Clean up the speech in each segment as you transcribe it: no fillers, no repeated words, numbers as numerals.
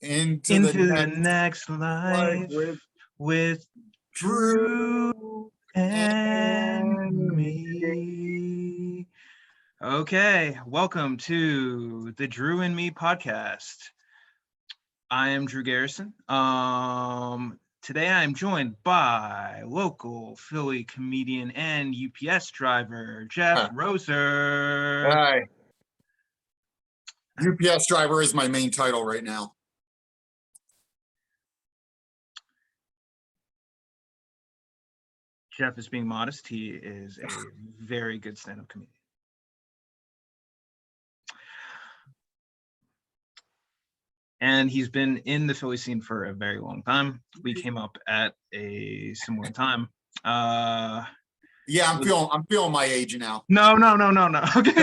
into the next life with Drew and me. Okay, welcome to the Drew and Me podcast. I am Drew Garrison. Today I am joined by local Philly comedian and UPS driver Jeff Roser. Hi. UPS driver is my main title right now. Jeff is being modest. He is a very good stand-up comedian. And he's been in the Philly scene for a very long time. We came up at a similar time. Yeah, I'm feeling my age now. No. Okay.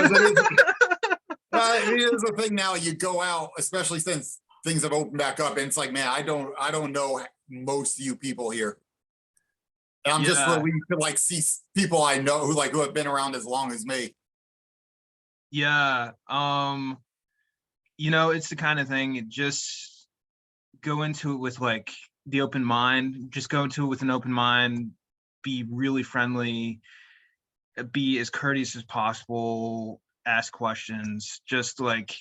It is a thing now. You go out, especially since things have opened back up, and it's like, man, I don't know most of you people here. And I'm just relieved to like see people I know who have been around as long as me. Yeah. It's the kind of thing, just go into it with like the open mind, just go into it with an open mind, be really friendly, be as courteous as possible, ask questions, just like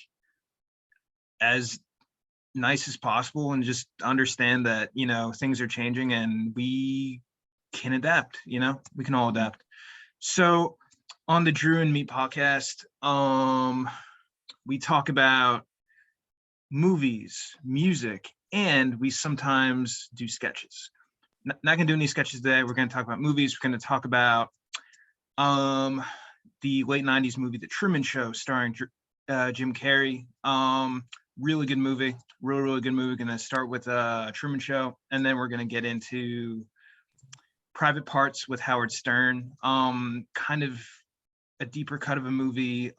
as nice as possible, and just understand that, things are changing and we can adapt, we can all adapt. So on the Drew and Me podcast, we talk about movies, music, and we sometimes do sketches. Not gonna do any sketches today. We're gonna talk about movies. We're gonna talk about the late 90s movie, The Truman Show, starring Jim Carrey. Really good movie. Really good movie. Gonna start with Truman Show, and then we're gonna get into Private Parts with Howard Stern. Kind of a deeper cut of a movie,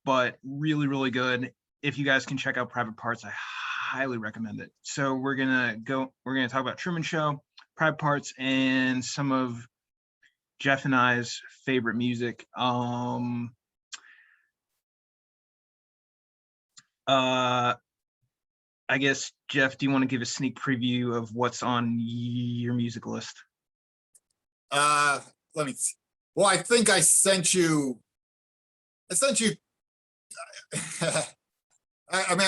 but really good. If you guys can check out Private Parts, I highly recommend it. So we're gonna talk about Truman Show, Private Parts, and some of Jeff and I's favorite music. I guess, Jeff, do you want to give a sneak preview of what's on your music list? Let me see. Well, I think I sent you. I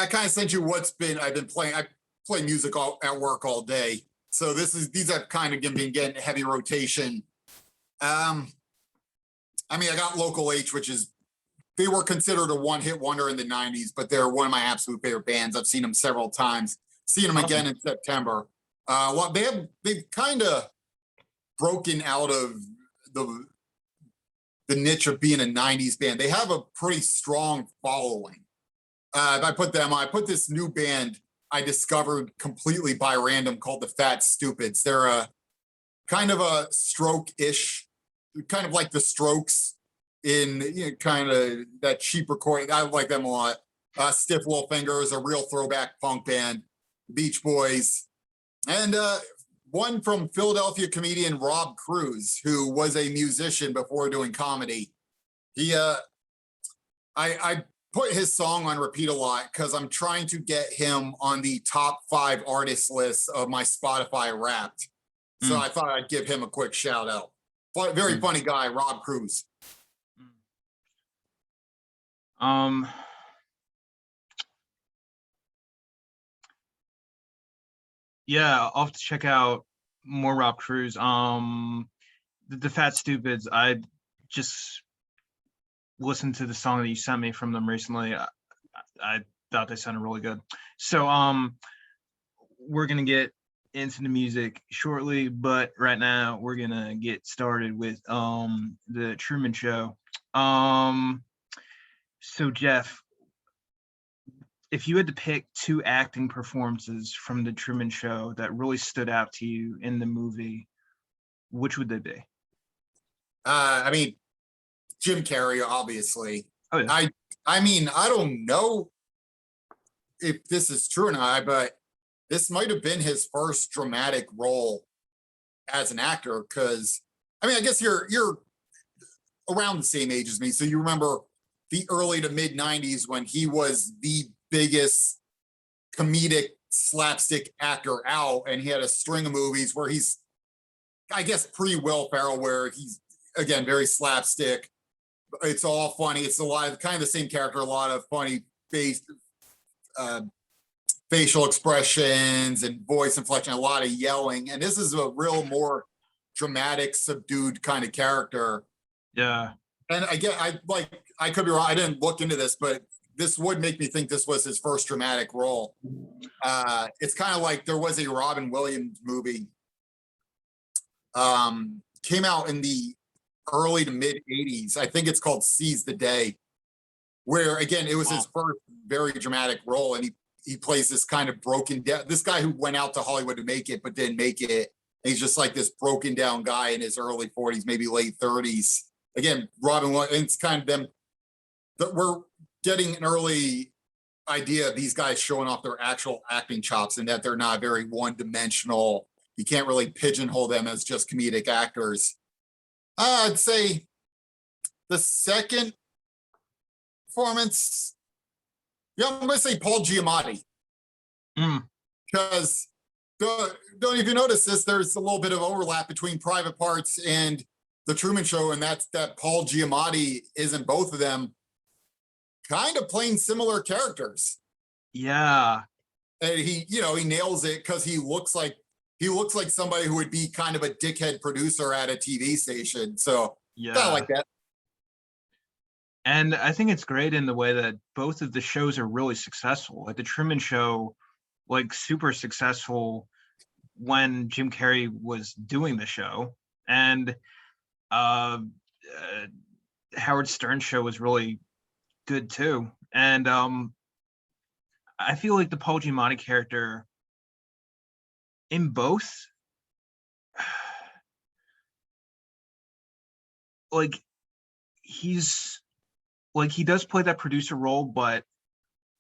kind of sent you I've been playing. I play music at work all day, so these have kind of been getting heavy rotation. I got Local H, they were considered a one-hit wonder in the 90s, but they're one of my absolute favorite bands. I've seen them several times. Seen them again in September. They've kind of broken out of the niche of being a 90s band. They have a pretty strong following. I put this new band I discovered completely by random called the Fat Stupids. They're a kind of a stroke-ish, kind of like the Strokes in kind of that cheap recording. I like them a lot. Stiff Little Fingers, a real throwback punk band. Beach Boys, and one from Philadelphia comedian Rob Cruz, who was a musician before doing comedy. I put his song on repeat a lot because I'm trying to get him on the top 5 artist list of my Spotify Wrapped. So I thought I'd give him a quick shout out. Very funny guy, Rob Cruz. Yeah, I'll have to check out more Rob Cruz. The Fat Stupids, I just listened to the song that you sent me from them recently. I thought they sounded really good. So we're gonna get into the music shortly, but right now we're gonna get started with the Truman Show. So Jeff, if you had to pick 2 acting performances from the Truman Show that really stood out to you in the movie, which would they be? Jim Carrey, obviously. Oh, yeah. I don't know if this is true or not, but this might have been his first dramatic role as an actor, because I guess you're around the same age as me, so you remember the early to mid 90s when he was the biggest comedic slapstick actor out, and he had a string of movies where he's, I guess, pre-Will Ferrell, where he's again very slapstick. It's all funny. It's a lot of kind of the same character, a lot of funny face, facial expressions and voice inflection, a lot of yelling. And this is a real more dramatic, subdued kind of character. Yeah. And I could be wrong. I didn't look into this, but this would make me think this was his first dramatic role. It's kind of like there was a Robin Williams movie, came out in the early to mid 80s. I think it's called Seize the Day, where again, it was his first very dramatic role. And he plays this kind of broken down, this guy who went out to Hollywood to make it, but didn't make it. And he's just like this broken down guy in his early 40s, maybe late 30s. Again, Robin Williams, it's kind of them that we're getting an early idea of these guys showing off their actual acting chops and that they're not very one-dimensional. You can't really pigeonhole them as just comedic actors. I'd say the second performance, yeah, I'm going to say Pual Giamatti. Because don't even notice this, there's a little bit of overlap between Private Parts and The Truman Show, and that's that Pual Giamatti is in both of them kind of playing similar characters. Yeah. And he nails it because he looks like somebody who would be kind of a dickhead producer at a TV station. So yeah, kind of like that. And I think it's great in the way that both of the shows are really successful. Like the Truman Show, like super successful when Jim Carrey was doing the show, and Howard Stern show was really good too. And I feel like the Pual Giamatti character in both, like he's like, he does play that producer role, but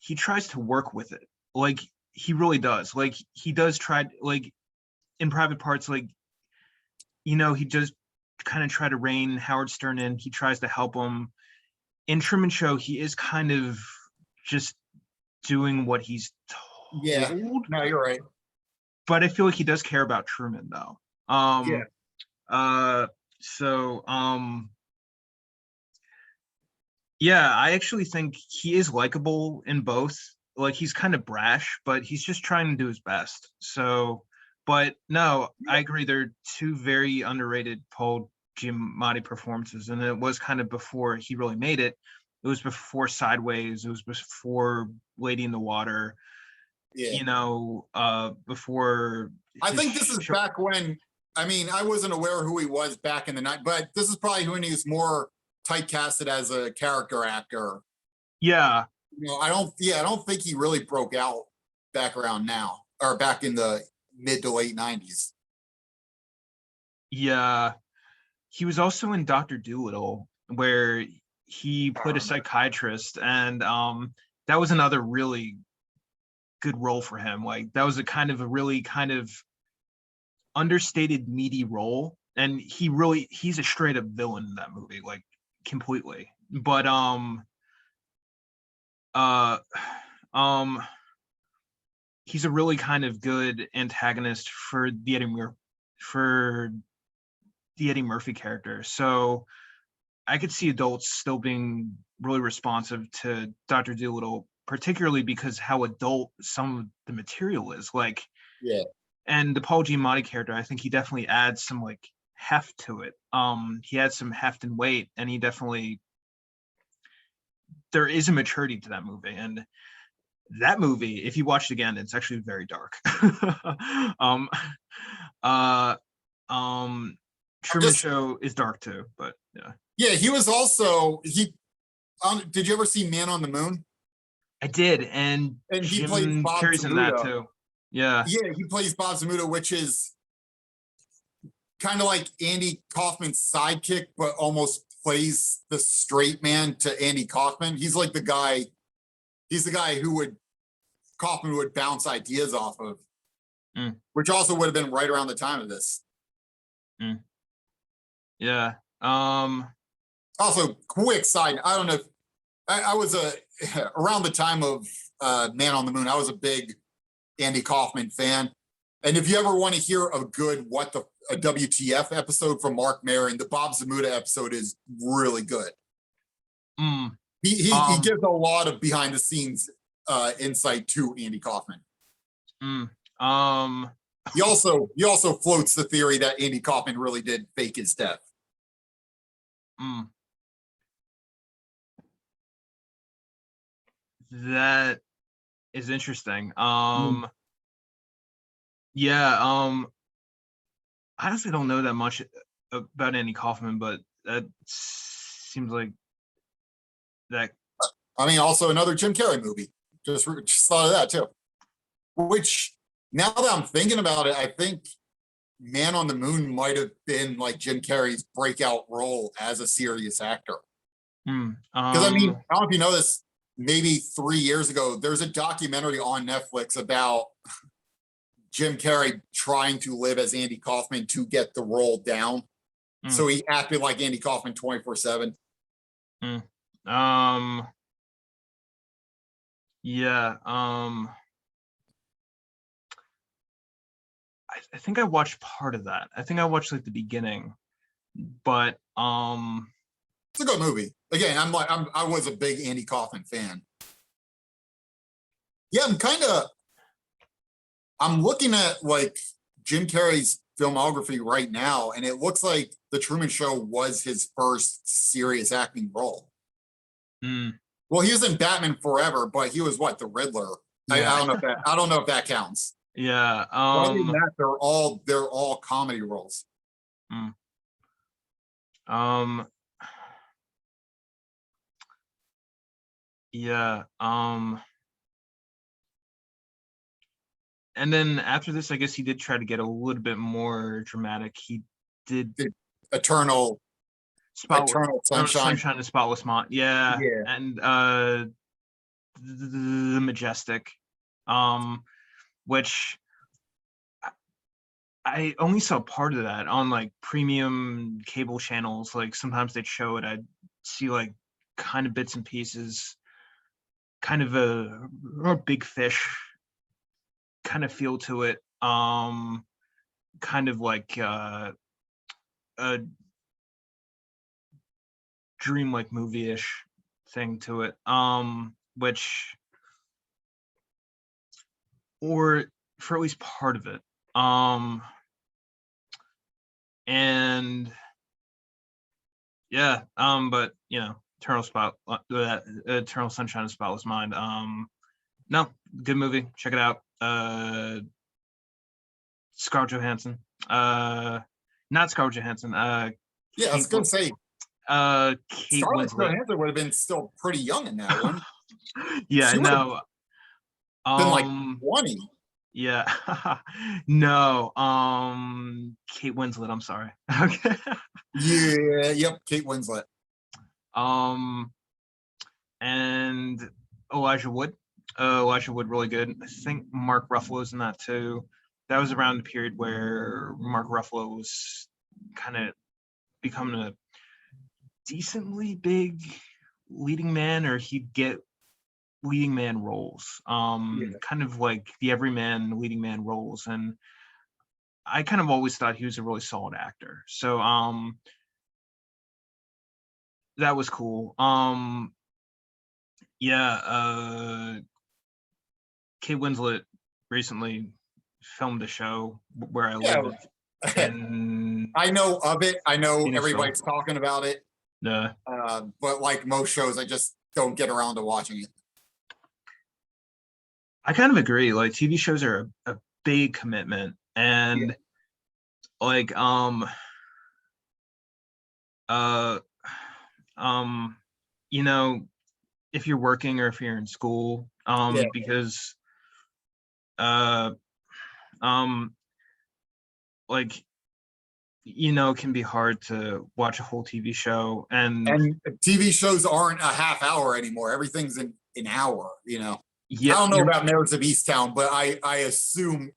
he tries to work with it. Like he really does. Like he does try, like in Private Parts, like, he just kind of try to rein Howard Stern in. He tries to help him. In Truman Show, he is kind of just doing what he's told. Yeah, no, you're right. But I feel like he does care about Truman though. Yeah, I actually think he is likable in both. Like he's kind of brash, but he's just trying to do his best. So, but no, I agree. They're two very underrated Pual Giamatti performances, and it was kind of before he really made it. It was before Sideways. It was before Lady in the Water. Yeah. Before. I think this is back when. I mean, I wasn't aware who he was back in the night, but this is probably when he was more typecasted as a character actor. Yeah. I don't think he really broke out back around now or back in the mid to late 90s. Yeah. He was also in Dr. Dolittle, where he played a psychiatrist, and that was another really good role for him. Like that was a really kind of understated, meaty role, and he's a straight up villain in that movie, like completely. But he's a really kind of good antagonist for the Eddie Murphy character. So I could see adults still being really responsive to Dr. Dolittle, particularly because how adult some of the material is. Like, yeah. And the Pual Giamatti character, I think he definitely adds some like heft to it. He adds some heft and weight, and there is a maturity to that movie. And that movie, if you watch it again, it's actually very dark. Truman Show is dark too, but yeah. Yeah, he was also did you ever see Man on the Moon? I did, and he plays Bob Carrey's in that too. Yeah. Yeah, he plays Bob Zamuda, which is kind of like Andy Kaufman's sidekick, but almost plays the straight man to Andy Kaufman. He's like the guy who Kaufman would bounce ideas off of, which also would have been right around the time of this. Yeah. Also, quick side, I don't know if I was around the time of Man on the Moon, I was a big Andy Kaufman fan. And if you ever want to hear a good a WTF episode from Mark Maron, the Bob Zamuda episode is really good. Mm, He gives a lot of behind the scenes insight to Andy Kaufman. He also floats the theory that Andy Kaufman really did fake his death. That is interesting. Yeah, I honestly don't know that much about Andy Kaufman, but that seems like that. I mean, also another Jim Carrey movie. Just thought of that too. Which, now that I'm thinking about it, I think Man on the Moon might have been like Jim Carrey's breakout role as a serious actor. Because I mean, I don't know if you know this, maybe 3 years ago, there's a documentary on Netflix about Jim Carrey trying to live as Andy Kaufman to get the role down. So he acted like Andy Kaufman 24/7. Yeah. I think I watched part of that. I think I watched like the beginning, but it's a good movie. Again, I was a big Andy Kaufman fan. Yeah, I'm looking at like Jim Carrey's filmography right now, and it looks like The Truman Show was his first serious acting role. Well, he was in Batman Forever, but he was what, the Riddler. Yeah. I don't know if that counts. Yeah. Other than that, they're all comedy roles. Yeah. And then after this, I guess he did try to get a little bit more dramatic. He did Eternal Sunshine and Spotless Mind. Yeah. Yeah. And the Majestic, which I only saw part of that on like premium cable channels. Like sometimes they'd show it. I'd see like kind of bits and pieces, kind of a Big Fish kind of feel to it. Kind of like a dreamlike movie-ish thing to it. Which, or for at least part of it. And yeah, but you know, Eternal Sunshine of Spotless Mind. No, good movie. Check it out. Scarlett Johansson. Not Scarlett Johansson. Yeah, I was gonna say Kate Scarlett Winslet. Johansson would have been still pretty young in that one. Yeah, She no. Been like 20. Yeah. No. Kate Winslet, I'm sorry. Okay. Yeah, yep, Kate Winslet. And Elijah Wood. Elijah Wood, really good. I think Mark Ruffalo's in that too. That was around the period where Mark Ruffalo was kind of becoming a decently big leading man, or he'd get leading man roles. Kind of like the everyman leading man roles. And I kind of always thought he was a really solid actor. So that was cool. Yeah, Kate Winslet recently filmed a show where I live. And I know of it. I know Phoenixville. Everybody's talking about it. But like most shows, I just don't get around to watching it. I kind of agree. Like TV shows are a big commitment, and like you know, if you're working or if you're in school, because like, you know, it can be hard to watch a whole TV show, and TV shows aren't a half hour anymore. Everything's an hour, you know. Yeah, I don't know about Marriage of Easttown, but I assume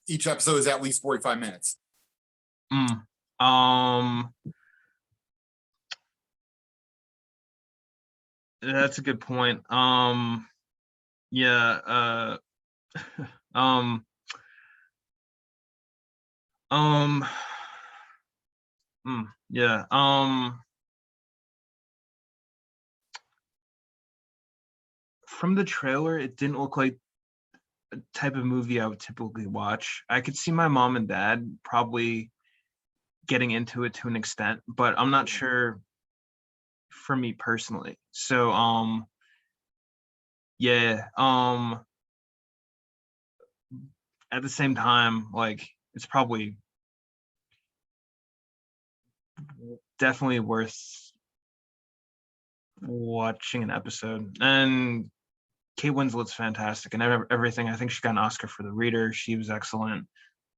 each episode is at least 45 minutes. That's a good point. Yeah. Um, yeah. From the trailer, it didn't look like a type of movie I would typically watch. I could see my mom and dad probably getting into it to an extent, but I'm not sure for me personally. So, yeah. At the same time, like it's probably definitely worth watching an episode. And Kate Winslet's fantastic and everything. I think she got an Oscar for The Reader. She was excellent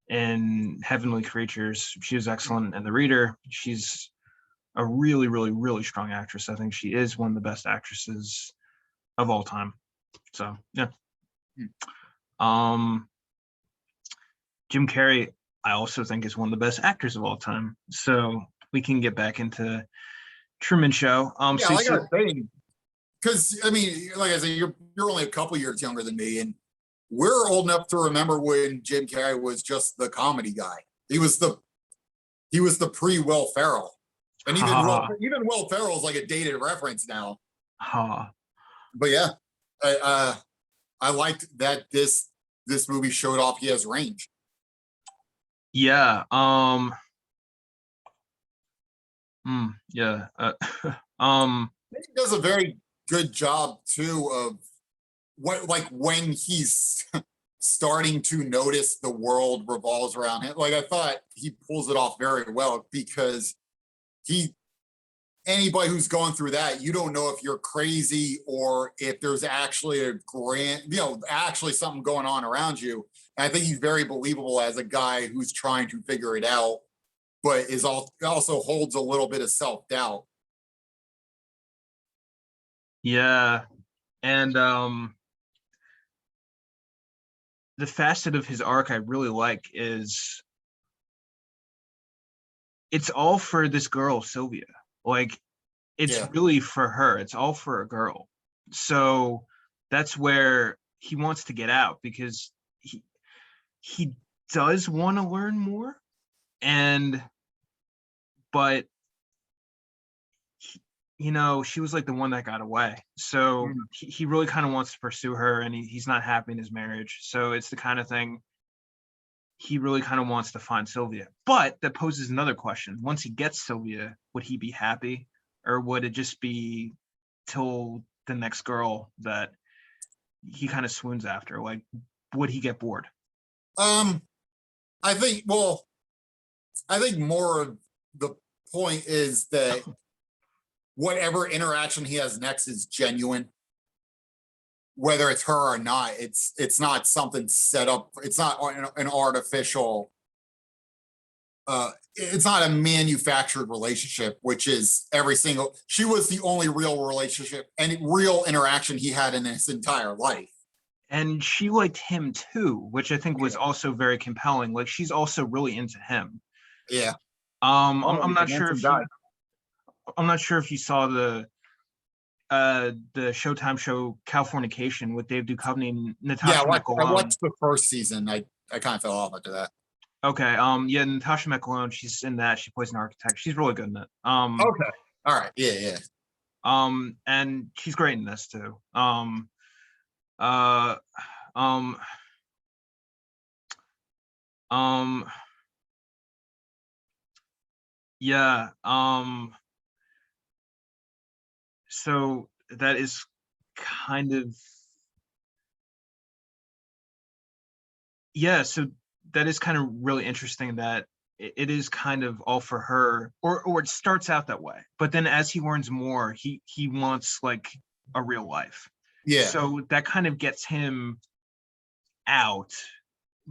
in Heavenly Creatures. She was excellent in The Reader. She's a really, really, really strong actress. I think she is one of the best actresses of all time. So yeah. Jim Carrey, I also think is one of the best actors of all time. So we can get back into Truman Show. Yeah, So, like I was saying, because I mean, like I said, you're only a couple years younger than me, and we're old enough to remember when Jim Carrey was just the comedy guy. He was the pre Will Ferrell, and even Will Ferrell is like a dated reference now. But yeah, I liked that this movie showed off he has range. Yeah. Yeah. He does a very good job too of when he's starting to notice the world revolves around him. Like I thought he pulls it off very well because anybody who's going through that, you don't know if you're crazy or if there's actually actually something going on around you. And I think he's very believable as a guy who's trying to figure it out, but also holds a little bit of self-doubt. Yeah. And the facet of his arc I really like is it's all for this girl, Sylvia. Like it's really for her. It's all for a girl. So that's where he wants to get out because he does want to learn more, but she was like the one that got away. So he really kind of wants to pursue her, and he's not happy in his marriage. So it's the kind of thing he really kind of wants to find Sylvia. But that poses another question. Once he gets Sylvia, would he be happy, or would it just be till the next girl that he kind of swoons after? Like, would he get bored? I think more of the point is that whatever interaction he has next is genuine, whether it's her or not. It's not something set up. It's not an artificial. It's not a manufactured relationship, which is she was the only real relationship and real interaction he had in his entire life. And she liked him too, which I think was also very compelling. Like she's also really into him. Yeah. I'm not sure if I'm not sure if you saw the Showtime show Californication with Dave Duchovny and Natasha McElhone. I watched the first season. I kind of fell off after that. Okay. Yeah, Natasha McElhone, she's in that. She plays an architect. She's really good in it. Okay. All right. Yeah. And she's great in this too. Yeah. So that is kind of so that is kind of really interesting that it is kind of all for her, or it starts out that way, but then as he learns more, he wants like a real life. Yeah. So that kind of gets him out,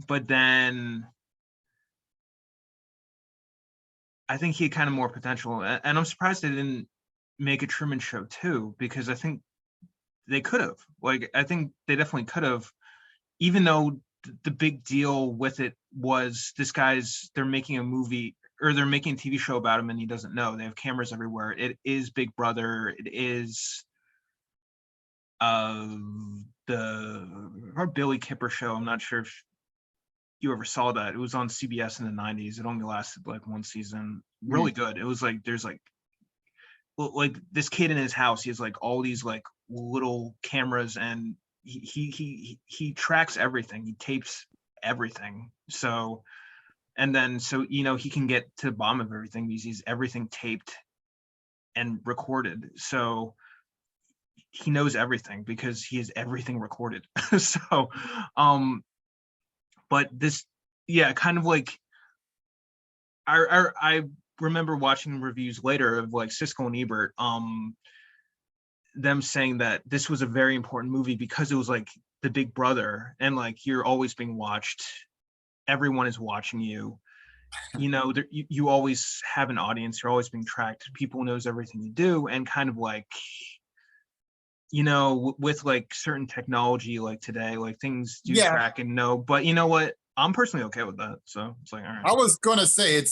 but then I think he had kind of more potential, and I'm surprised they didn't make a Truman Show too, because I think they could have. Like, I think they definitely could have, even though the big deal with it was they're making a movie, or they're making a TV show about him and he doesn't know. They have cameras everywhere. It is Big Brother. It is the our Billy Kipper show. I'm not sure if you ever saw that. It was on CBS in the 90s. It only lasted like one season. Really good. It was like there's like this kid in his house. He has like all these like little cameras, and he tracks everything. He tapes everything. So, and then so he can get to the bottom of everything because he's everything taped and recorded. So he knows everything because he has everything recorded. So, but this, yeah, kind of like I remember watching reviews later of like Siskel and Ebert, them saying that this was a very important movie because it was like the big brother, and like you're always being watched. Everyone is watching you. You always have an audience. You're always being tracked. People knows everything you do, and kind of like, with like certain technology, like today, like things do track and know. But you know what? I'm personally okay with that. So it's like, all right. I was gonna say I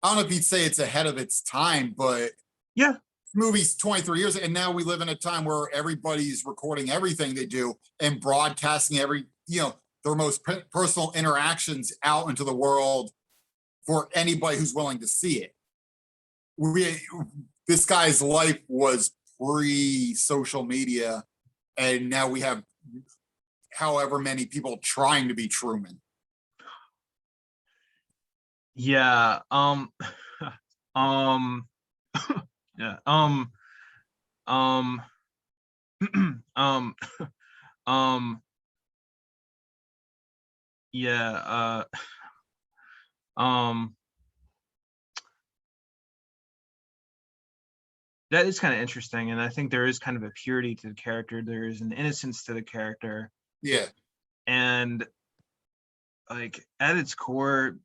don't know if you'd say it's ahead of its time, but yeah, movie's 23 years, and now we live in a time where everybody's recording everything they do and broadcasting their most personal interactions out into the world for anybody who's willing to see it. This guy's life was pre-social media, and now we have however many people trying to be Truman. Yeah. Yeah. Yeah. That is kind of interesting, and I think there is kind of a purity to the character. There is an innocence to the character. Yeah. And like at its core,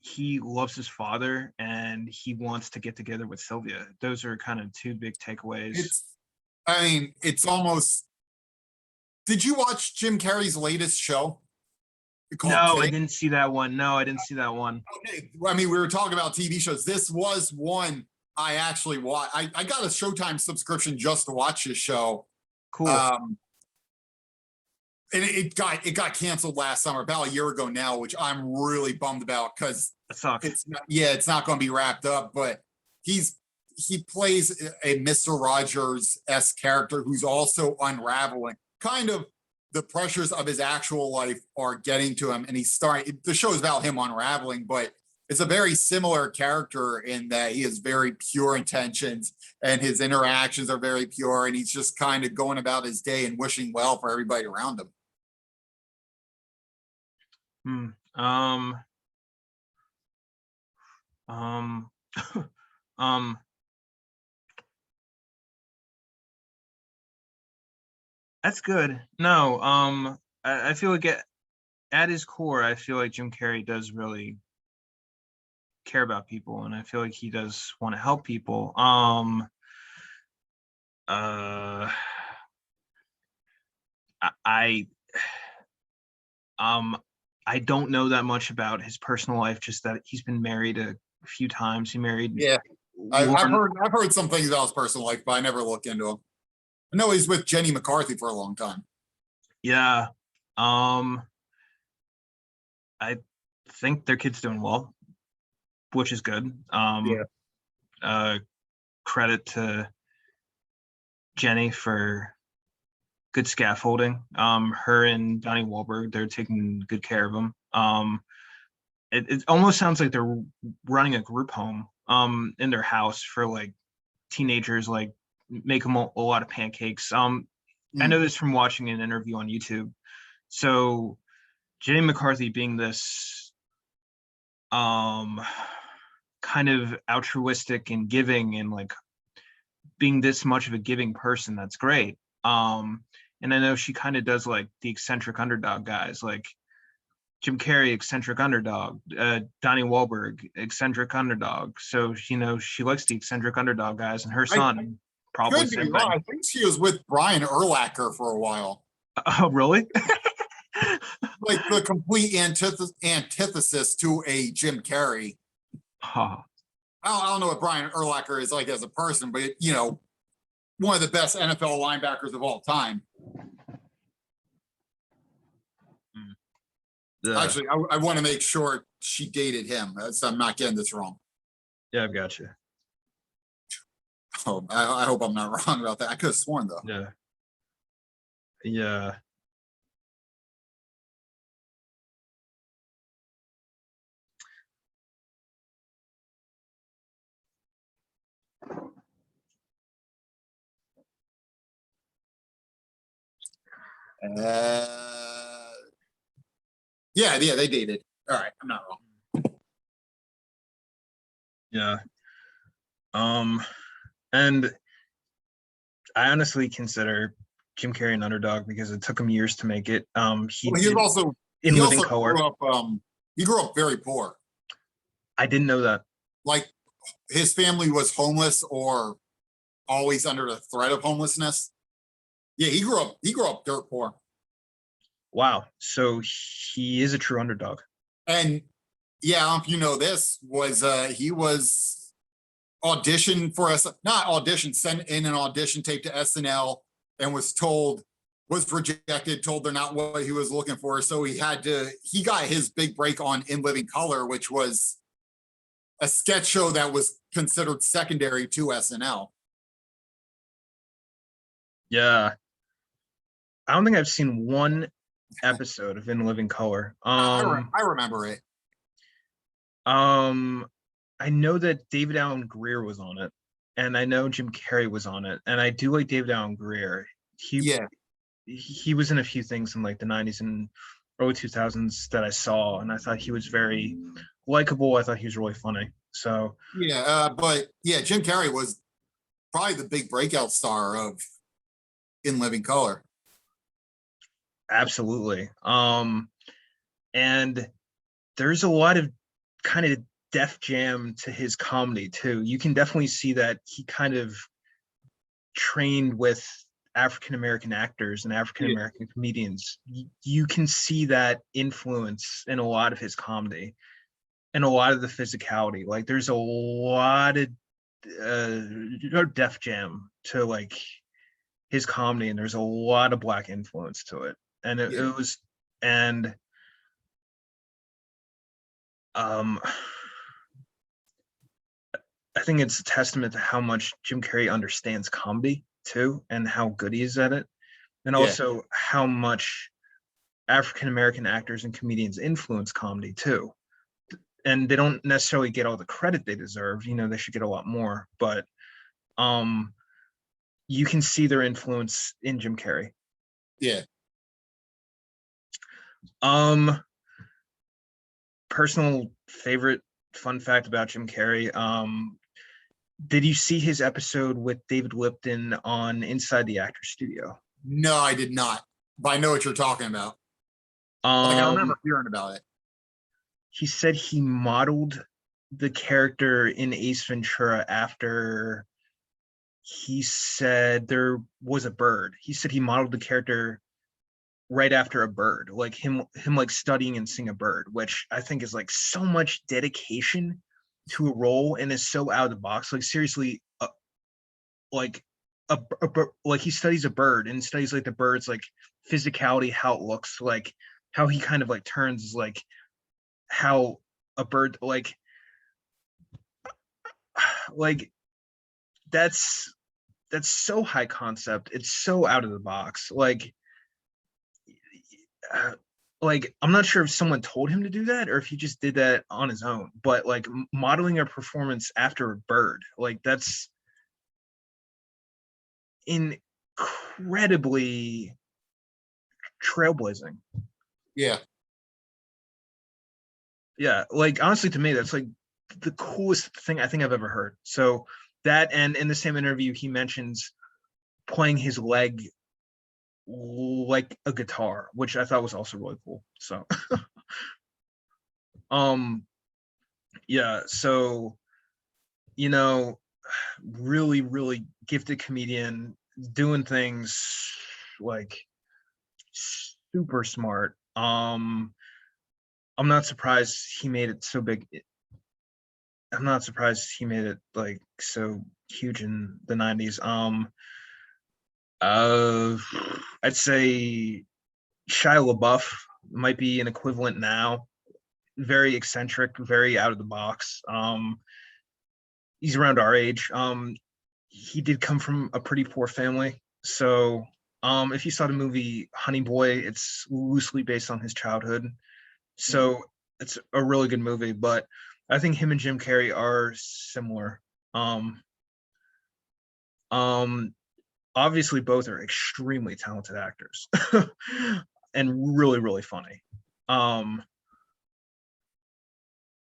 he loves his father and he wants to get together with Sylvia. Those are kind of two big takeaways. It's almost. Did you watch Jim Carrey's latest show? No, I didn't see that one. Okay. We were talking about TV shows. This was one I actually watched. I got a Showtime subscription just to watch this show. Cool. And it got canceled last summer, about a year ago now, which I'm really bummed about because it's not going to be wrapped up. But he plays a Mr. Rogers-esque character who's also unraveling. Kind of the pressures of his actual life are getting to him, and the show is about him unraveling, but it's a very similar character in that he has very pure intentions and his interactions are very pure, and he's just kind of going about his day and wishing well for everybody around him. That's good. No, I feel like at his core, I feel like Jim Carrey does really care about people, and I feel like he does want to help people. I don't know that much about his personal life, just that he's been married a few times. He married. Yeah, I've heard some things about his personal life, but I never looked into him. I know he's with Jenny McCarthy for a long time. Yeah. I think their kid's doing well, which is good. Credit to Jenny for good scaffolding. Her and Donnie Wahlberg, they're taking good care of him. It almost sounds like they're running a group home in their house for like teenagers, like make them a lot of pancakes. I know this from watching an interview on YouTube. So Jenny McCarthy being this kind of altruistic and giving, and like being this much of a giving person, that's great. And I know she kind of does like the eccentric underdog guys, like Jim Carrey, eccentric underdog, Donnie Wahlberg, eccentric underdog. So she likes the eccentric underdog guys, and her son probably same thing. I think she was with Brian Urlacher for a while. Oh, really? Like the complete antithesis to a Jim Carrey. Huh. I don't know what Brian Urlacher is like as a person, but one of the best NFL linebackers of all time. Yeah, Actually, I want to make sure she dated him. So I'm not getting this wrong. yeah, I've got you. Oh, I hope I'm not wrong about that. I could have sworn though. Yeah, yeah, Uh, yeah, they dated. All right, I'm not wrong. yeah. And I honestly consider Jim Carrey an underdog because it took him years to make it. He Well, did in he Living also Color. grew up he grew up very poor. I didn't know that. Like his family was homeless or always under the threat of homelessness. Yeah, he grew up dirt poor. Wow. So he is a true underdog. And yeah, I don't know if you know this, was he was auditioned for us, not audition, sent in an audition tape to SNL and was rejected, told they're not what he was looking for. So he got his big break on In Living Color, which was a sketch show that was considered secondary to SNL. Yeah. I don't think I've seen one episode of In Living Color. I remember it. I know that David Allen Greer was on it, and I know Jim Carrey was on it, and I do like David Allen Greer. Yeah, He was in a few things in like the 90s and early 2000s that I saw, and I thought he was very likable. I thought he was really funny. So yeah, but yeah, Jim Carrey was probably the big breakout star of In Living Color. absolutely. And there's a lot of kind of Def Jam to his comedy too. You can definitely see that he kind of trained with African American actors and African American comedians. You can see that influence in a lot of his comedy and a lot of the physicality. Like there's a lot of Def Jam to like his comedy, and there's a lot of black influence to it. And it was, and um I think it's a testament to how much Jim Carrey understands comedy too, and how good he is at it, and Yeah, also how much African American actors and comedians influence comedy too. And they don't necessarily get all the credit they deserve. You know, they should get a lot more, but um, you can see their influence in Jim Carrey. yeah. Um, Personal favorite fun fact about Jim Carrey. Did you see his episode with David Lipton on Inside the Actors Studio? No, I did not, but I know what you're talking about. Like I Um, remember hearing about it. he said he modeled the character in Ace Ventura after he said there was a bird. He said he modeled the character right after a bird, like him like studying and seeing a bird, which I think is like so much dedication to a role and is so out of the box. Like seriously, like like he studies a bird and studies like the bird's like physicality, how it looks, like how he kind of like turns, like how a bird like that's so high concept. It's so out of the box. Uh, like I'm not sure if someone told him to do that or if he just did that on his own. But like modeling a performance after a bird, like that's incredibly trailblazing. Yeah, Yeah, like honestly, to me, that's like the coolest thing I think I've ever heard. So that, and in the same interview, he mentions playing his leg like a guitar, which I thought was also really cool. So, um, yeah, so you know, really, really gifted comedian, doing things like super smart. I'm not surprised he made it so big. I'm not surprised he made it like so huge in the 90s. Uh, I'd say Shia LaBeouf. might be an equivalent now. Very eccentric, very out of the box. He's around our age. He did come from a pretty poor family. So if you saw the movie Honey Boy, it's loosely based on his childhood. So it's a really good movie, but I think him and Jim Carrey are similar. Obviously both are extremely talented actors and really, really funny.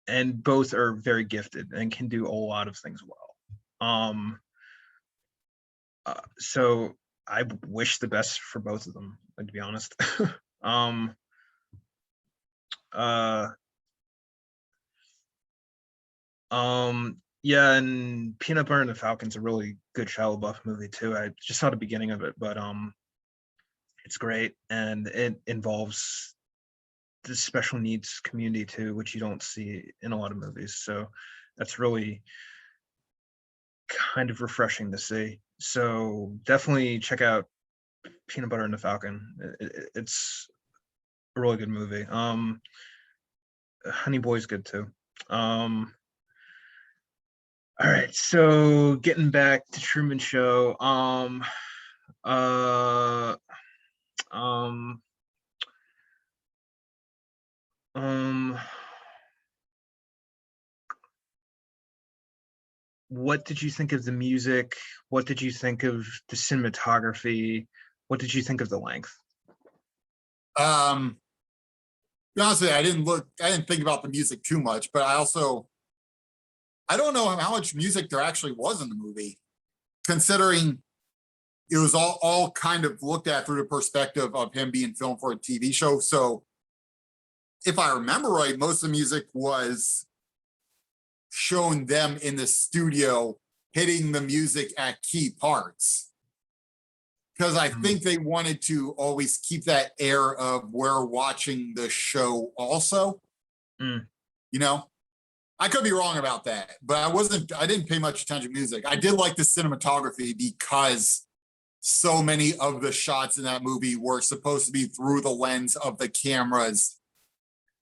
And both are very gifted and can do a lot of things well. So I wish the best for both of them, to be honest. Yeah, and Peanut Butter and the Falcon's a really good Shia LaBeouf movie too. I just saw the beginning of it, but it's great, and it involves the special needs community too, which you don't see in a lot of movies. So that's really kind of refreshing to see. So definitely check out Peanut Butter and the Falcon. It's a really good movie. Honey Boy's good too. All right, so getting back to Truman Show. Uh, um, what did you think of the music? What did you think of the cinematography? What did you think of the length? To be honest with you, I didn't think about the music too much, but I don't know how much music there actually was in the movie, considering it was all kind of looked at through the perspective of him being filmed for a TV show. So if I remember right, most of the music was showing them in the studio hitting the music at key parts. Because I think they wanted to always keep that air of we're watching the show also. You know? I could be wrong about that, but I didn't pay much attention to music. I did like the cinematography because so many of the shots in that movie were supposed to be through the lens of the cameras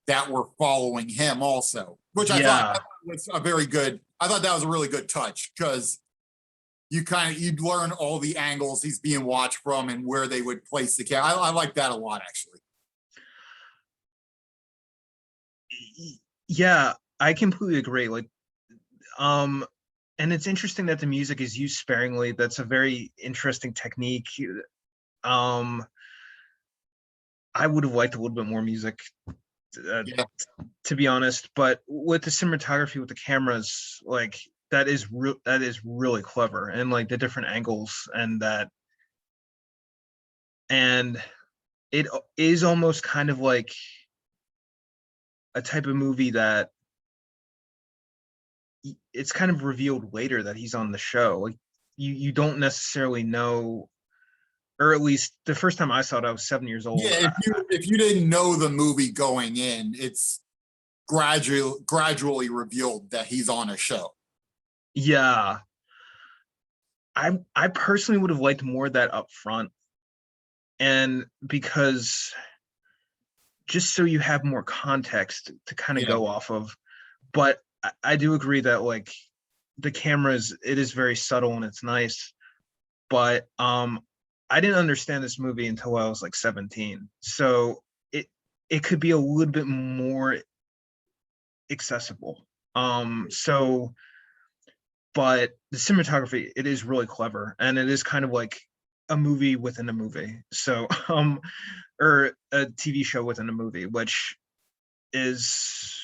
that were following him also, which I thought was a very good, I thought that was a really good touch because you'd learn all the angles he's being watched from and where they would place the camera. I like that a lot, actually. Yeah, I completely agree. Like, and it's interesting that the music is used sparingly. That's a very interesting technique. I would have liked a little bit more music, to be honest. But with the cinematography, with the cameras, like that is really clever, and like the different angles and that, and it is almost kind of like a type of movie that it's kind of revealed later that he's on the show. Like you don't necessarily know, or at least the first time I saw it, I was 7 years old. Yeah, if you didn't know the movie going in, it's gradually revealed that he's on a show. Yeah. I personally would have liked more of that up front. And because just so you have more context to kind of go off of. But I do agree that like the cameras, it is very subtle and it's nice. But I didn't understand this movie until I was like 17. So it could be a little bit more accessible. But the cinematography, it is really clever, and it is kind of like a movie within a movie. So or a TV show within a movie, which is,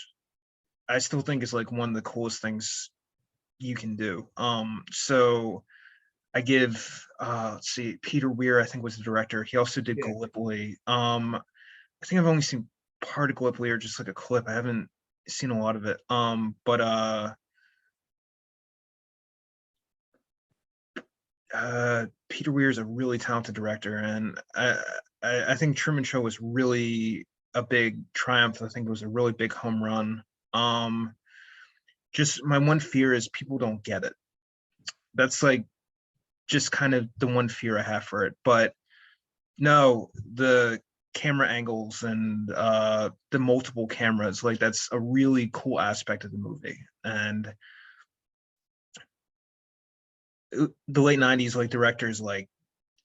I still think is like one of the coolest things you can do. So I give let's see, Peter Weir, I think, was the director. He also did Gallipoli. I think I've only seen part of Gallipoli or just like a clip. I haven't seen a lot of it. But Peter Weir is a really talented director, and I think Truman Show was really a big triumph. I think it was a really big home run. Just my one fear is people don't get it. That's like just kind of the one fear I have for it. But no, the camera angles and the multiple cameras. Like that's a really cool aspect of the movie. And the late 90s, like directors like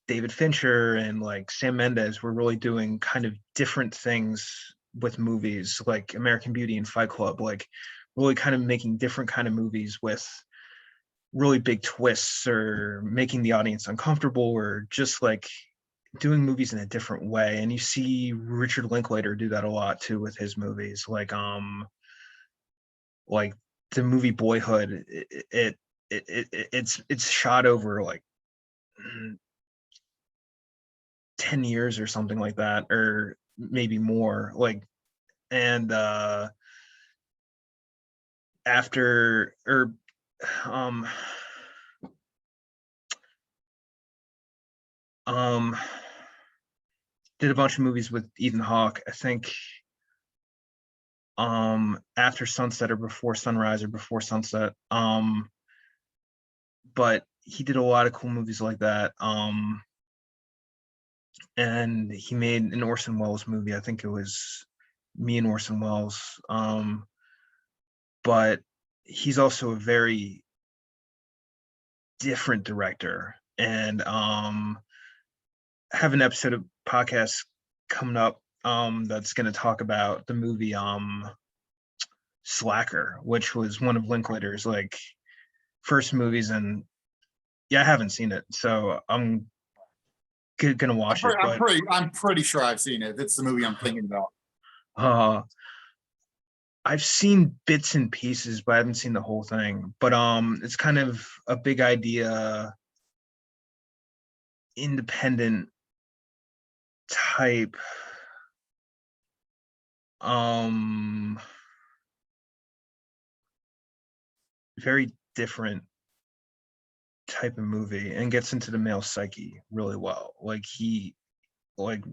David Fincher and like Sam Mendes were really doing kind of different things with movies, like American Beauty and Fight Club, like really kind of making different kind of movies with really big twists or making the audience uncomfortable or just like doing movies in a different way. And you see Richard Linklater do that a lot too with his movies, like the movie Boyhood. It's shot over like 10 years or something like that, or maybe more. Like, and after or um um did a bunch of movies with Ethan Hawke. I think After Sunset or Before Sunrise or Before Sunset. But he did a lot of cool movies like that. And he made an Orson Welles movie. I think it was Me and Orson Welles. But he's also a very different director. And have an episode of podcast coming up that's going to talk about the movie Slacker, which was one of Linklater's like first movies. And yeah, I haven't seen it, so I'm gonna watch it. But I'm pretty sure I've seen it. It's the movie I'm thinking about. uh I've seen bits and pieces, but I haven't seen the whole thing. But it's kind of a big idea, independent type, um very different type of movie, and gets into the male psyche really well. Like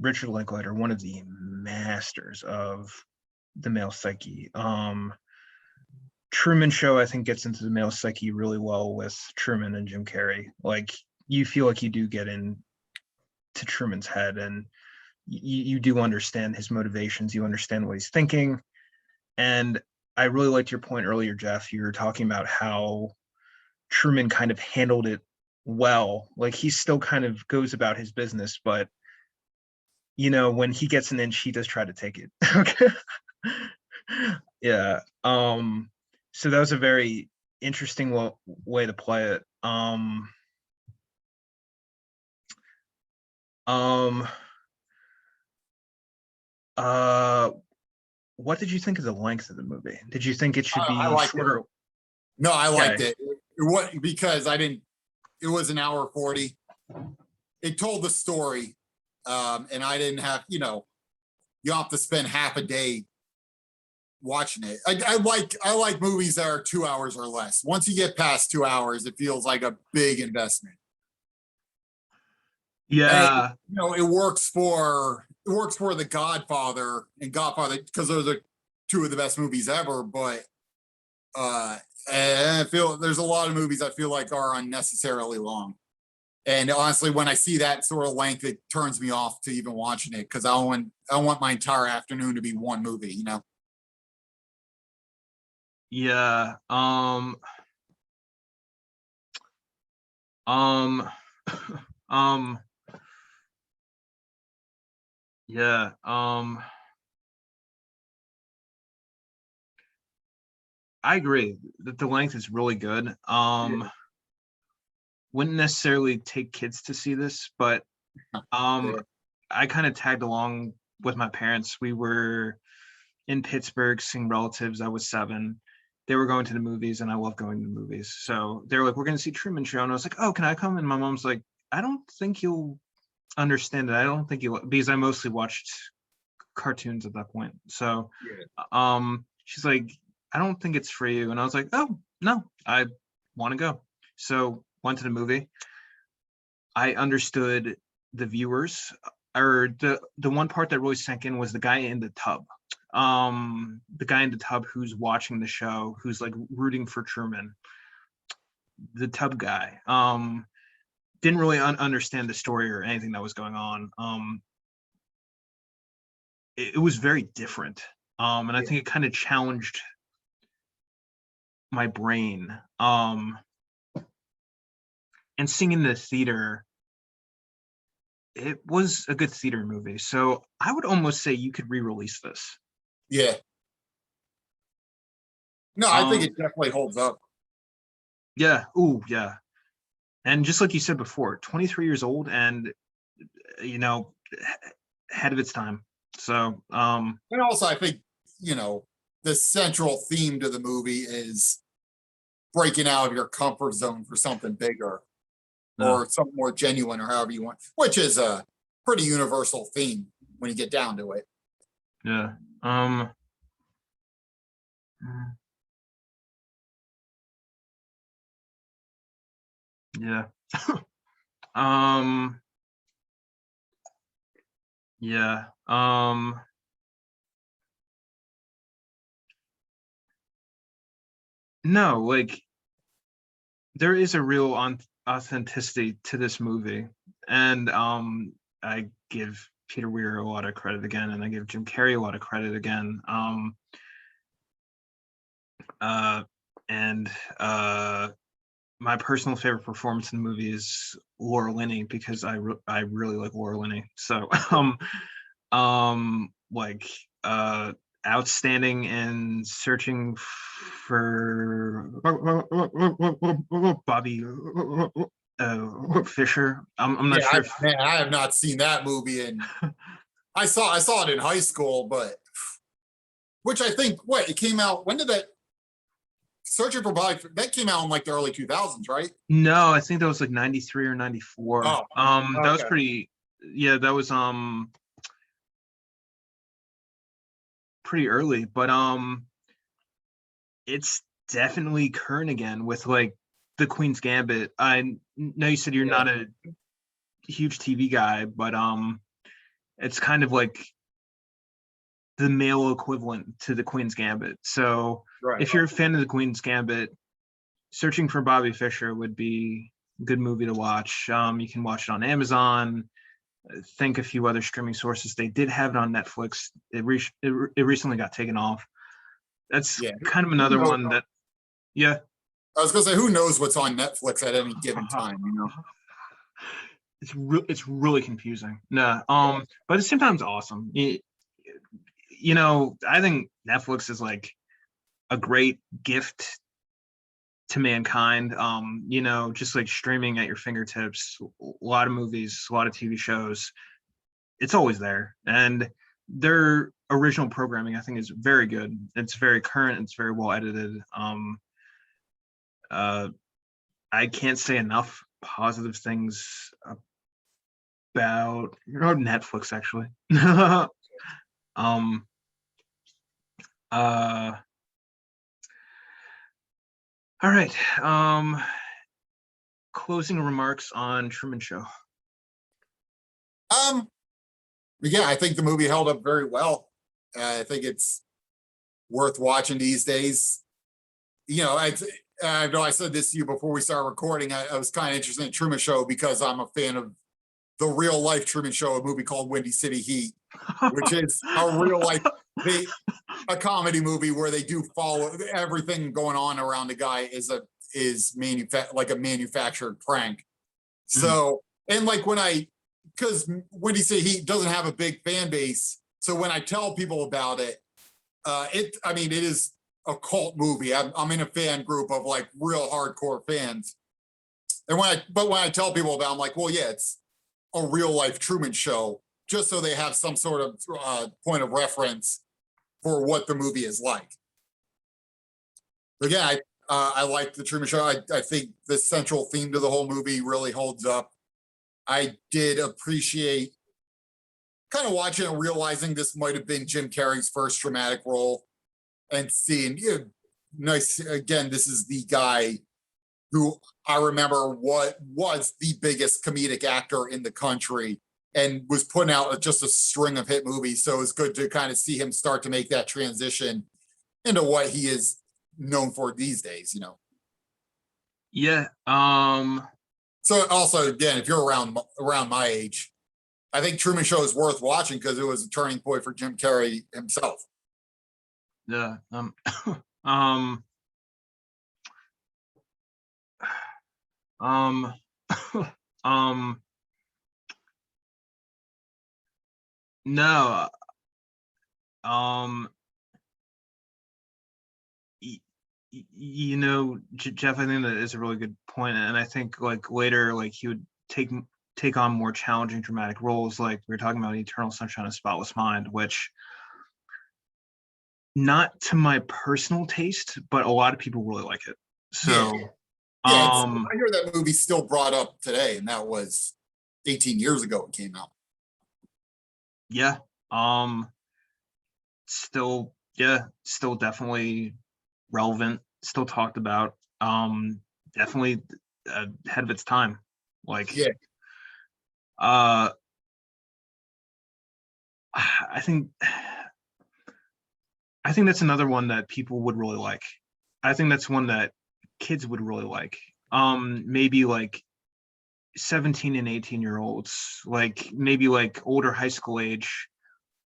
Richard Linklater, one of the masters of the male psyche. Truman Show, I think, gets into the male psyche really well with Truman and Jim Carrey. Like you feel like you do get into Truman's head, and you do understand his motivations. You understand what he's thinking. And I really liked your point earlier, Jeff. You were talking about how Truman kind of handled it well. Like he still kind of goes about his business, but when he gets an inch, he does try to take it. Okay. Yeah. So that was a very interesting way to play it. Um, uh, what did you think of the length of the movie? Did you think it should I be liked it. shorter? No, I liked Okay. it. What because I didn't. It was an hour 40. It told the story, and I didn't have. You don't have to spend half a day watching it. I like movies that are 2 hours or less. Once you get past 2 hours, it feels like a big investment. And Yeah. it works for The Godfather and Godfather because those are two of the best movies ever. But and I feel there's a lot of movies I feel like are unnecessarily long. And honestly, when I see that sort of length, it turns me off to even watching it because I want my entire afternoon to be one movie. Yeah. Um. um. Yeah. I agree that the length is really good. Wouldn't necessarily take kids to see this, but Yeah. I kind of tagged along with my parents. We were in Pittsburgh seeing relatives. I was 7. They were going to the movies, and I love going to the movies. So they were like, "We're going to see Truman Show," and I was like, "Oh, can I come?" And my mom's like, "I don't think you'll understand it. I don't think you'll," because I mostly watched cartoons at that point. So, she's like, "I don't think it's for you," and I was like, "Oh no, I want to go." So went to the movie. I understood the viewers, or the one part that really sank in was the guy in the tub. The guy in the tub who's watching the show, who's like rooting for Truman. The tub guy. Didn't really understand the story or anything that was going on. it was very different. And I think it kind of challenged my brain. And seeing in the theater, it was a good theater movie. So I would almost say you could re-release this. Yeah. No, I think Um, it definitely holds up. yeah. Ooh, yeah. And just like you said before, 23 years old and you know, ahead of its time. So And also, I think, the central theme to the movie is breaking out of your comfort zone for something bigger no, or something more genuine or however you want, which is a pretty universal theme when you get down to it. yeah. Um mm, yeah. um yeah. No, like there is a real authenticity to this movie. And I give Peter Weir a lot of credit again, and I give Jim Carrey a lot of credit again. Uh and My personal favorite performance in the movie is Laura Linney because I really like Laura Linney. So like outstanding in searching for Bobby Fisher. I'm not Yeah, sure if I have not seen that movie, and I saw it in high school, but which I think what it came out. When did that Searching for Bobby that came out in like the early 2000s, right? no, I think that was like 93 or 94. Oh, That was okay. pretty yeah, that was pretty early, but it's definitely current again with like the Queen's Gambit. I know you said you're Yeah, not a huge TV guy, but it's kind of like the male equivalent to the Queen's Gambit. So right. if you're a fan of the Queen's Gambit, searching for Bobby Fischer would be a good movie to watch. You can watch it on Amazon. I think a few other streaming sources. They did have it on Netflix. It recently got taken off. That's Yeah. kind of Who another knows? one that yeah. I was gonna say, who knows what's on Netflix at any given time, you know? It's really confusing. No, but at the same time, it's awesome. You know, I think Netflix is like a great gift to mankind. You know, just like streaming at your fingertips, a lot of movies, a lot of TV shows. It's always there, and their original programming, I think, is very good. It's very current. It's very well edited. Uh, I can't say enough positive things about Netflix actually. um uh all right. Closing remarks on Truman Show. Um, yeah, I think the movie held up very well. I think it's worth watching these days. I know I said this to you before we started recording. I was kind of interested in Truman Show because I'm a fan of the real life Truman Show, a movie called Windy City Heat, which is a real life a comedy movie where they do follow everything going on around the guy like a manufactured prank. Mm, So, and like because Windy City Heat doesn't have a big fan base, so when I tell people about it, it is a cult movie. I'm in a fan group of like real hardcore fans, and when I tell people about it, I'm like, well, yeah, it's a real life Truman Show, just so they have some sort of point of reference for what the movie is like. But yeah, I like the Truman Show. I think the central theme to the whole movie really holds up. I did appreciate kind of watching and realizing this might have been Jim Carrey's first dramatic role, and seeing, nice again. This is the guy who I remember what was the biggest comedic actor in the country and was putting out just a string of hit movies. So it's good to kind of see him start to make that transition into what he is known for these days. yeah. So also, again, if you're around my age, I think Truman Show is worth watching because it was a turning point for Jim Carrey himself. Yeah. Um. Um. um. No. Um. Jeff, I think that is a really good point, and I think like later, like he would take on more challenging dramatic roles, like we were talking about Eternal Sunshine of the Spotless Mind, which not to my personal taste, but a lot of people really like it. So, Yeah, I hear that movie still brought up today, and that was 18 years ago it came out. Yeah. Still, still definitely relevant, still talked about. Definitely ahead of its time. Like, Yeah, uh, I think that's another one that people would really like. I think that's one that kids would really like. Maybe like 17 and 18-year-olds, like maybe like older high school age,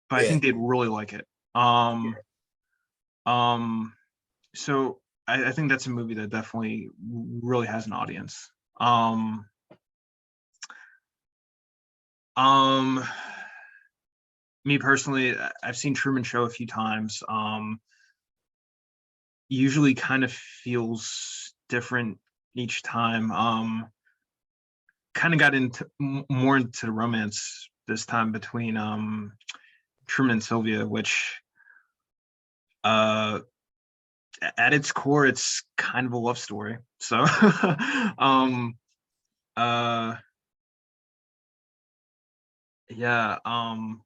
but I yeah. think they'd really like it. Um, um, so I think that's a movie that definitely really has an audience. Um, Me personally, I've seen Truman Show a few times. Usually kind of feels different each time. Kind of got into more into the romance this time between Truman and Sylvia, which uh at its core it's kind of a love story. So um uh yeah, and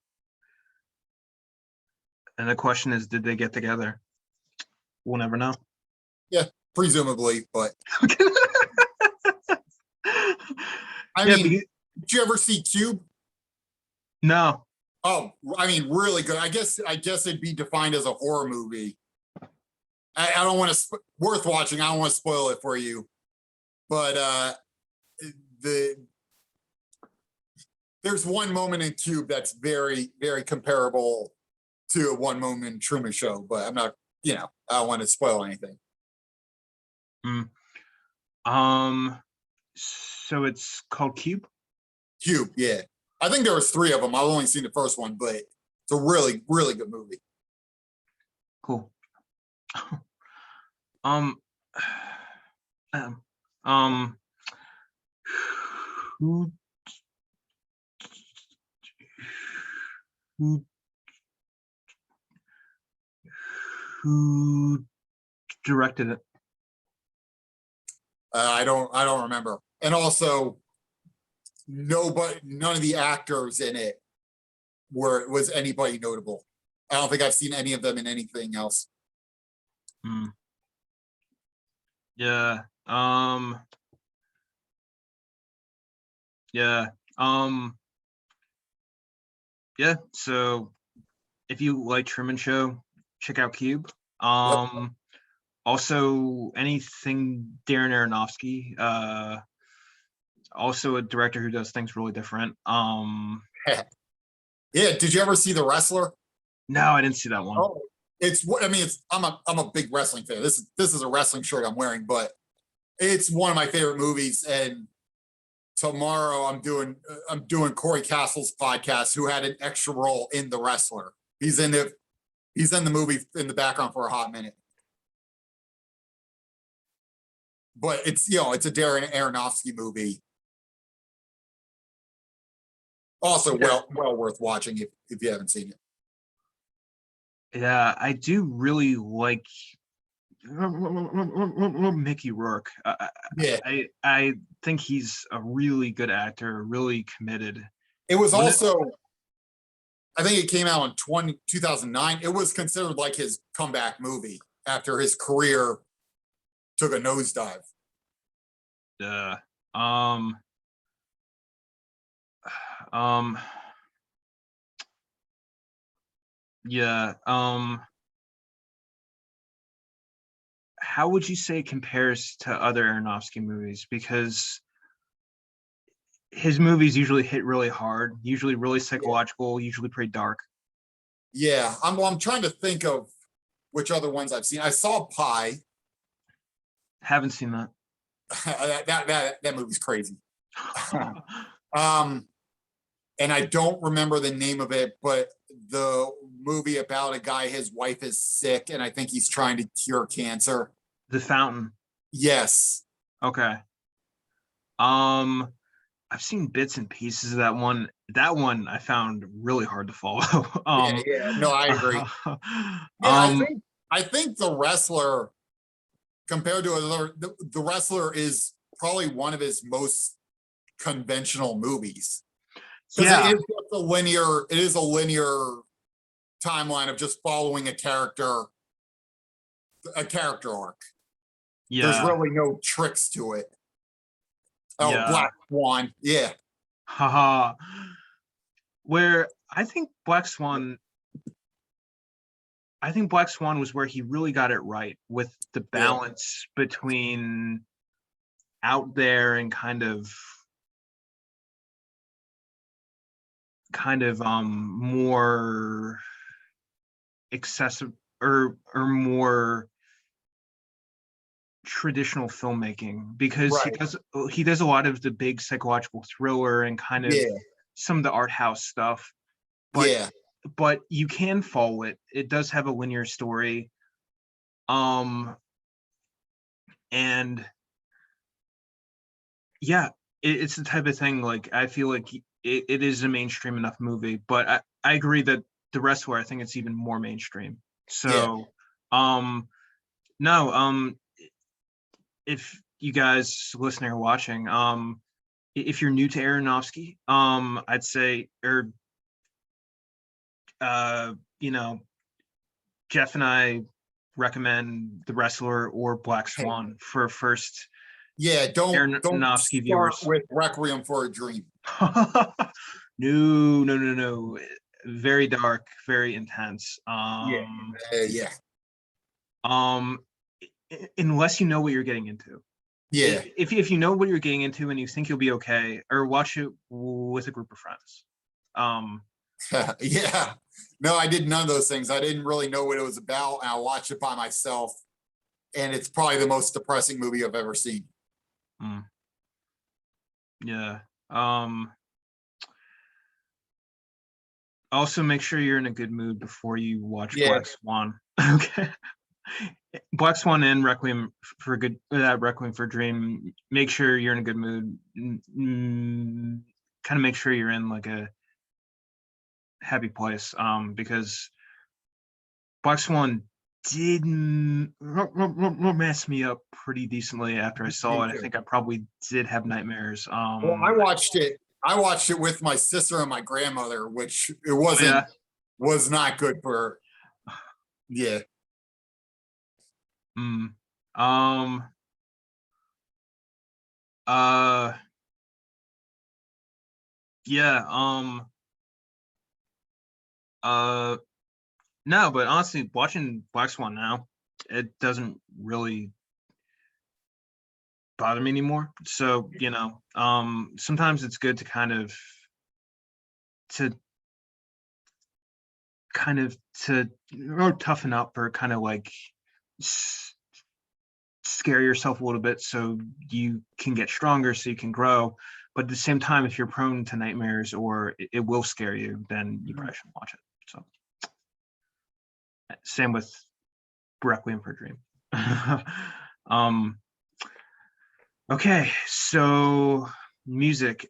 the question is, did they get together? We'll never know. Yeah, presumably, but I Yeah, mean, did you ever see Cube? no. Oh, I mean, really good. I guess it'd be defined as a horror movie. I don't want to worth watching. I don't want to spoil it for you, but the there's one moment in Cube that's very very comparable to one moment in Truman Show, but I'm not. I don't want to spoil anything. Mm. So it's called Cube. Cube, yeah. I think there was three of them. I've only seen the first one, but it's a really really good movie. Cool. Um, um, um, who who who directed it? I don't remember. And also, none of the actors in it was anybody notable. I don't think I've seen any of them in anything else. Mm. Yeah. Yeah. Um. Yeah. So if you like Truman Show, check out Cube. Yep. Also anything Darren Aronofsky. Also a director who does things really different. Yeah. Did you ever see The Wrestler? No, I didn't see that one. Oh, it's what I mean. I'm a big wrestling fan. This is a wrestling shirt I'm wearing, but it's one of my favorite movies. And tomorrow I'm doing Corey Castle's podcast, who had an extra role in The Wrestler. He's in the movie in the background for a hot minute. But it's a Darren Aronofsky movie. Also, Yeah. well worth watching if you haven't seen it. Yeah, I do really like Mickey Rourke. Yeah, I think he's a really good actor, really committed. it was When it, also. I think it came out in 2009. It was considered like his comeback movie after his career took a nosedive. uh, um, um, yeah, how would you say it compares to other Aronofsky movies? Because his movies usually hit really hard, usually really Yeah. psychological, usually pretty dark. Yeah, I'm trying to think of which other ones I've seen. I saw Pie. Haven't seen that. That movie's crazy. um, and I don't remember the name of it, but the movie about a guy, his wife is sick, and I think he's trying to cure cancer. The Fountain. Yes. Okay. Um, I've seen bits and pieces of that one. That one I found really hard to follow. Yeah, yeah. No, I agree. Yeah, um, I think the wrestler compared to another, the wrestler is probably one of his most conventional movies because it yeah, is just a linear. It is a linear timeline of just following a character arc. There's yeah, really no tricks to it. Oh, yeah. Black Swan. Yeah. Haha. Where I think Black Swan was where he really got it right with the Yeah. balance between out there and more excessive or more traditional filmmaking because Right. he does a lot of the big psychological thriller and kind of Yeah. some of the art house stuff, but Yeah. you can follow it. It does have a linear story. Um and yeah, it's the type of thing like I feel like it is a mainstream enough movie, but I agree that the wrestler I think it's even more mainstream. Yeah. So um no, if you guys listening or watching, if you're new to Aronofsky, I'd say, or uh, you know, Jeff and I recommend The Wrestler or Black Hey, Swan for first yeah. Don't Aronofsky start viewers. with Requiem for a Dream. No, no, no, no. Very dark, very intense. Yeah. Yeah. Um, unless you know what you're getting into. Yeah. If you know what you're getting into and you think you'll be okay, or watch it with a group of friends. Um, Yeah. No, I did none of those things. I didn't really know what it was about. And I watched it by myself. And it's probably the most depressing movie I've ever seen. mm, yeah. Um, also make sure you're in a good mood before you watch Yeah. Black Swan. Okay. Black Swan and Requiem for good Requiem for a Dream. Make sure you're in a good mood. Kind of make sure you're in like a happy place. Because Black Swan did mess me up pretty decently after I saw Me it. I too. think I probably did have nightmares. Well, I watched it with my sister and my grandmother, which it Oh yeah. was not good for her. Yeah. Mm. Um. Uh. Yeah. Uh. No, but honestly, watching Black Swan now, it doesn't really bother me anymore. So, sometimes it's good to to to toughen up or kind of like s- scare yourself a little bit so you can get stronger, so you can grow. But at the same time, if you're prone to nightmares or it will scare you, then you probably shouldn't watch it. So, same with Requiem for a Dream. um, okay, so music.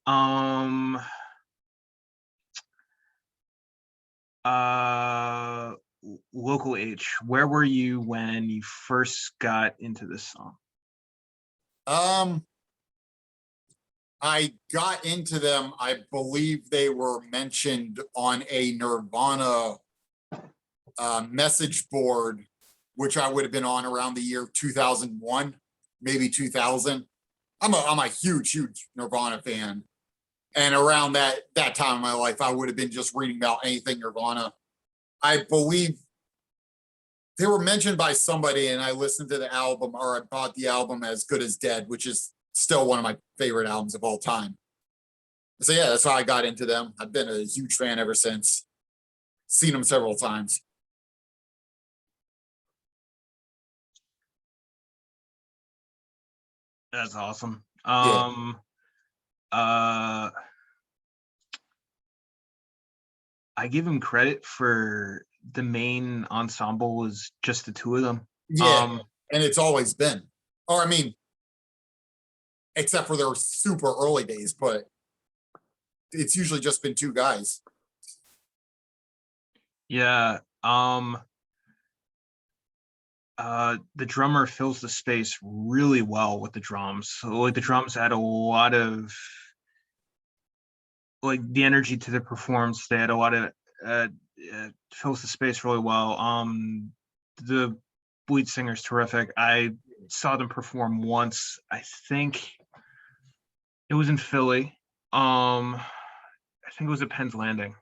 Uh, Local H, where were you when you first got into this song? Um, I got into them. I believe they were mentioned on a Nirvana message board, which I would have been on around the year 2001, maybe 2000. I'm a huge Nirvana fan, and around that time of my life, I would have been just reading about anything Nirvana. I believe they were mentioned by somebody, and I listened to the album, or I bought the album As Good as Dead, which is still one of my favorite albums of all time. So yeah, that's how I got into them. I've been a huge fan ever since. Seen them several times. That's awesome. Yeah. Uh, I give him credit for the main ensemble was just the two of them. Yeah. And it's always been. Or I mean, except for their super early days, but it's usually just been two guys. Yeah. The drummer fills the space really well with the drums. So like the drums had a lot of like the energy to the performance. They had a lot of fills the space really well. The lead singer's terrific. I saw them perform once. I think it was in Philly. I think it was at Penn's Landing.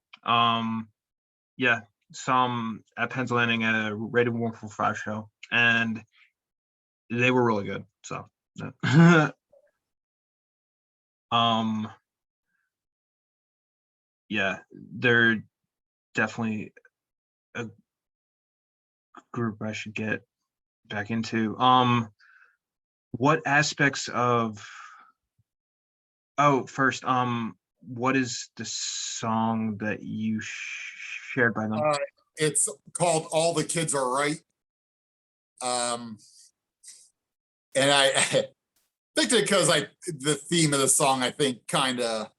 Yeah, some at Penn's Landing at a Rated Warmful 5 show, and they were really good. So, um, yeah, they're definitely a group I should get back into. What aspects of first, what is the song that you shared by them? It's called "All the Kids Are Right," and I think that because the theme of the song I think kind of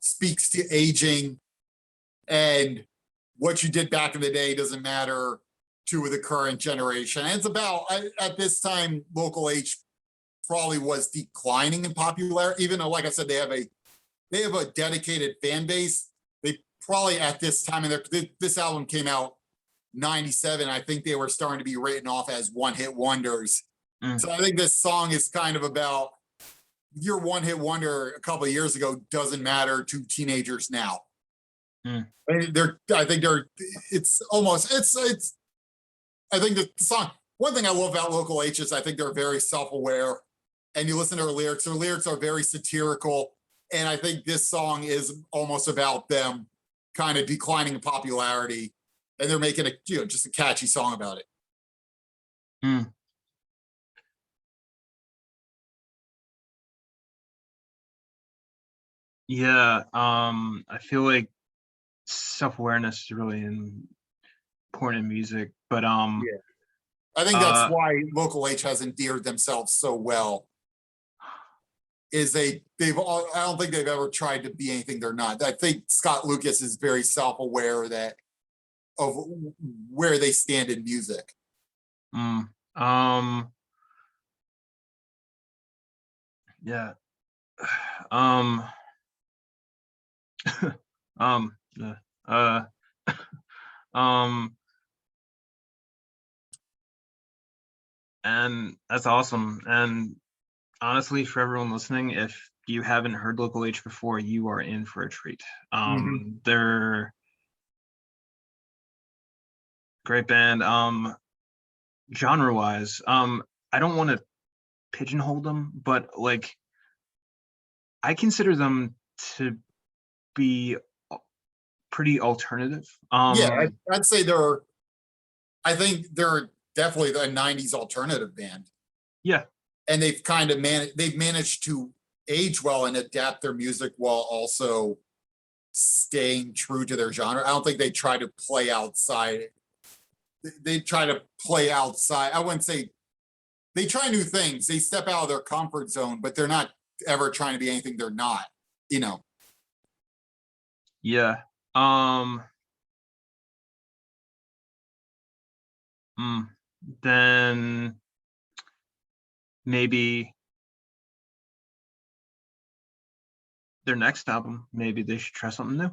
speaks to aging and what you did back in the day doesn't matter to the current generation. And it's about at this time, Local H probably was declining in popularity, even though, like I said, they have a dedicated fan base. They probably at this time, and this album came out 97. I think they were starting to be written off as one hit wonders. So I think this song is kind of about your one hit wonder a couple of years ago doesn't matter to teenagers now. And I think it's almost, I think the song, one thing I love about Local H is I think they're very self aware. And you listen to their lyrics are very satirical. And I think this song is almost about them kind of declining in popularity. And they're making just a catchy song about it. Yeah, I feel like self-awareness is really important in music, but Yeah. I think that's why Local H has endeared themselves so well. Is they've all, I don't think they've ever tried to be anything they're not. I think Scott Lucas is very self-aware that of where they stand in music. Yeah. Yeah. Um, and that's awesome. And honestly, for everyone listening, if you haven't heard Local H before, you are in for a treat. They're great band. Genre wise, I don't want to pigeonhole them, but like I consider them to be pretty alternative. Yeah, I'd say I think they're definitely a 90s alternative band. Yeah. And they've kind of they've managed to age well and adapt their music while also staying true to their genre. I don't think they try to play outside. They try to play outside. I wouldn't say they try new things. They step out of their comfort zone, but they're not ever trying to be anything they're not, you know. Yeah. Then maybe their next album, maybe they should try something new.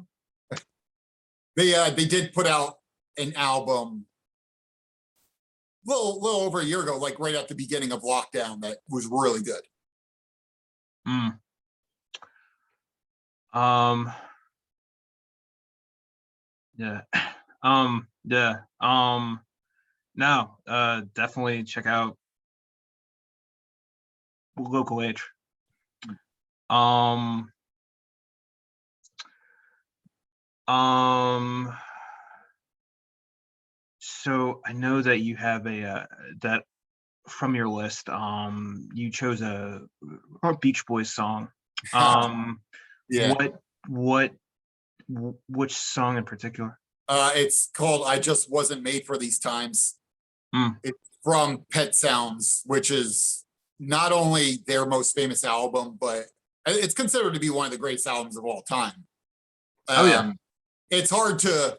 They did put out an album little over a year ago, like right at the beginning of lockdown, that was really good. Yeah. Yeah. No, definitely check out Local H. Um, so I know that you have that from your list. You chose a Beach Boys song. Um, Yeah. what which song in particular? It's called I Just Wasn't Made for These Times. Mm. It's from Pet Sounds, which is not only their most famous album, but it's considered to be one of the greatest albums of all time. Oh yeah. It's hard to,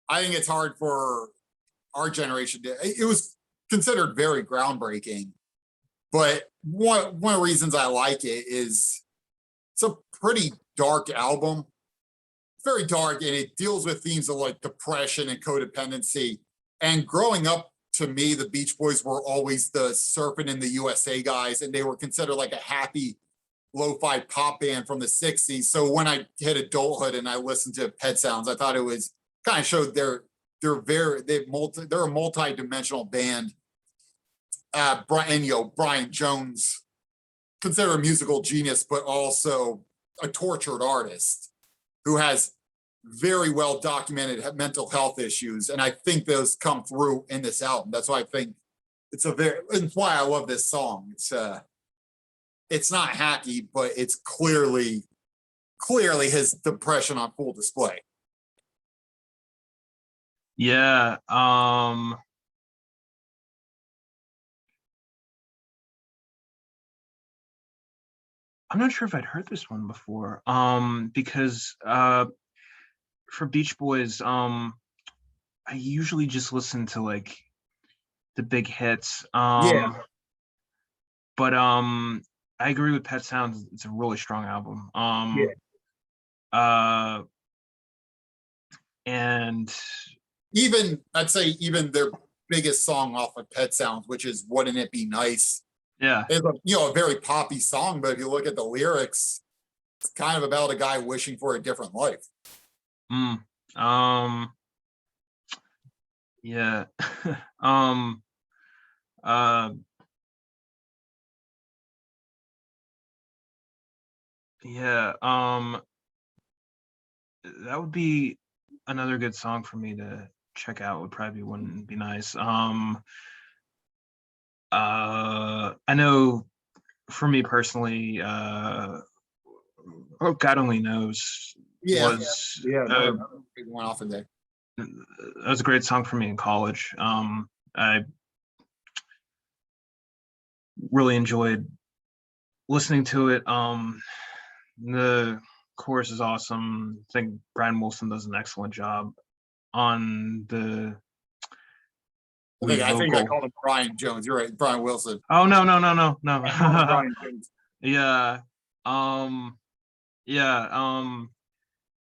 I think it's hard for our generation to, it was considered very groundbreaking. But one of the reasons I like it is it's a pretty dark album. It's very dark and it deals with themes of like depression and codependency. And growing up, to me, the Beach Boys were always the surfing in the USA guys, and they were considered like a happy lo-fi pop band from the 60s. So when I hit adulthood and I listened to Pet Sounds, I thought it was kind of showed they're a multi-dimensional band. Brian Jones, considered a musical genius, but also a tortured artist who has very well documented mental health issues. And I think those come through in this album. That's why I think it's why I love this song. It's not hacky, but it's clearly his depression on full display. Yeah. I'm not sure if I'd heard this one before. Because for Beach Boys, I usually just listen to like the big hits. Yeah. But I agree with Pet Sounds. It's a really strong album. Yeah. Uh, and I'd say even their biggest song off of Pet Sounds, which is "Wouldn't It Be Nice," yeah. is a very poppy song. But if you look at the lyrics, it's kind of about a guy wishing for a different life. Mm, um, yeah. um, uh, yeah. That would be another good song for me to check out. Would probably wouldn't be nice. I know for me personally, oh God only knows Yeah. was Yeah. Another big one off of there. that was a great song for me in college. I really enjoyed listening to it. The chorus is awesome. I think Brian Wilson does an excellent job on the lead I think I vocal. called him Brian Jones. You're right, Brian Wilson. Oh no. I called him Brian Jones. Yeah. Um yeah,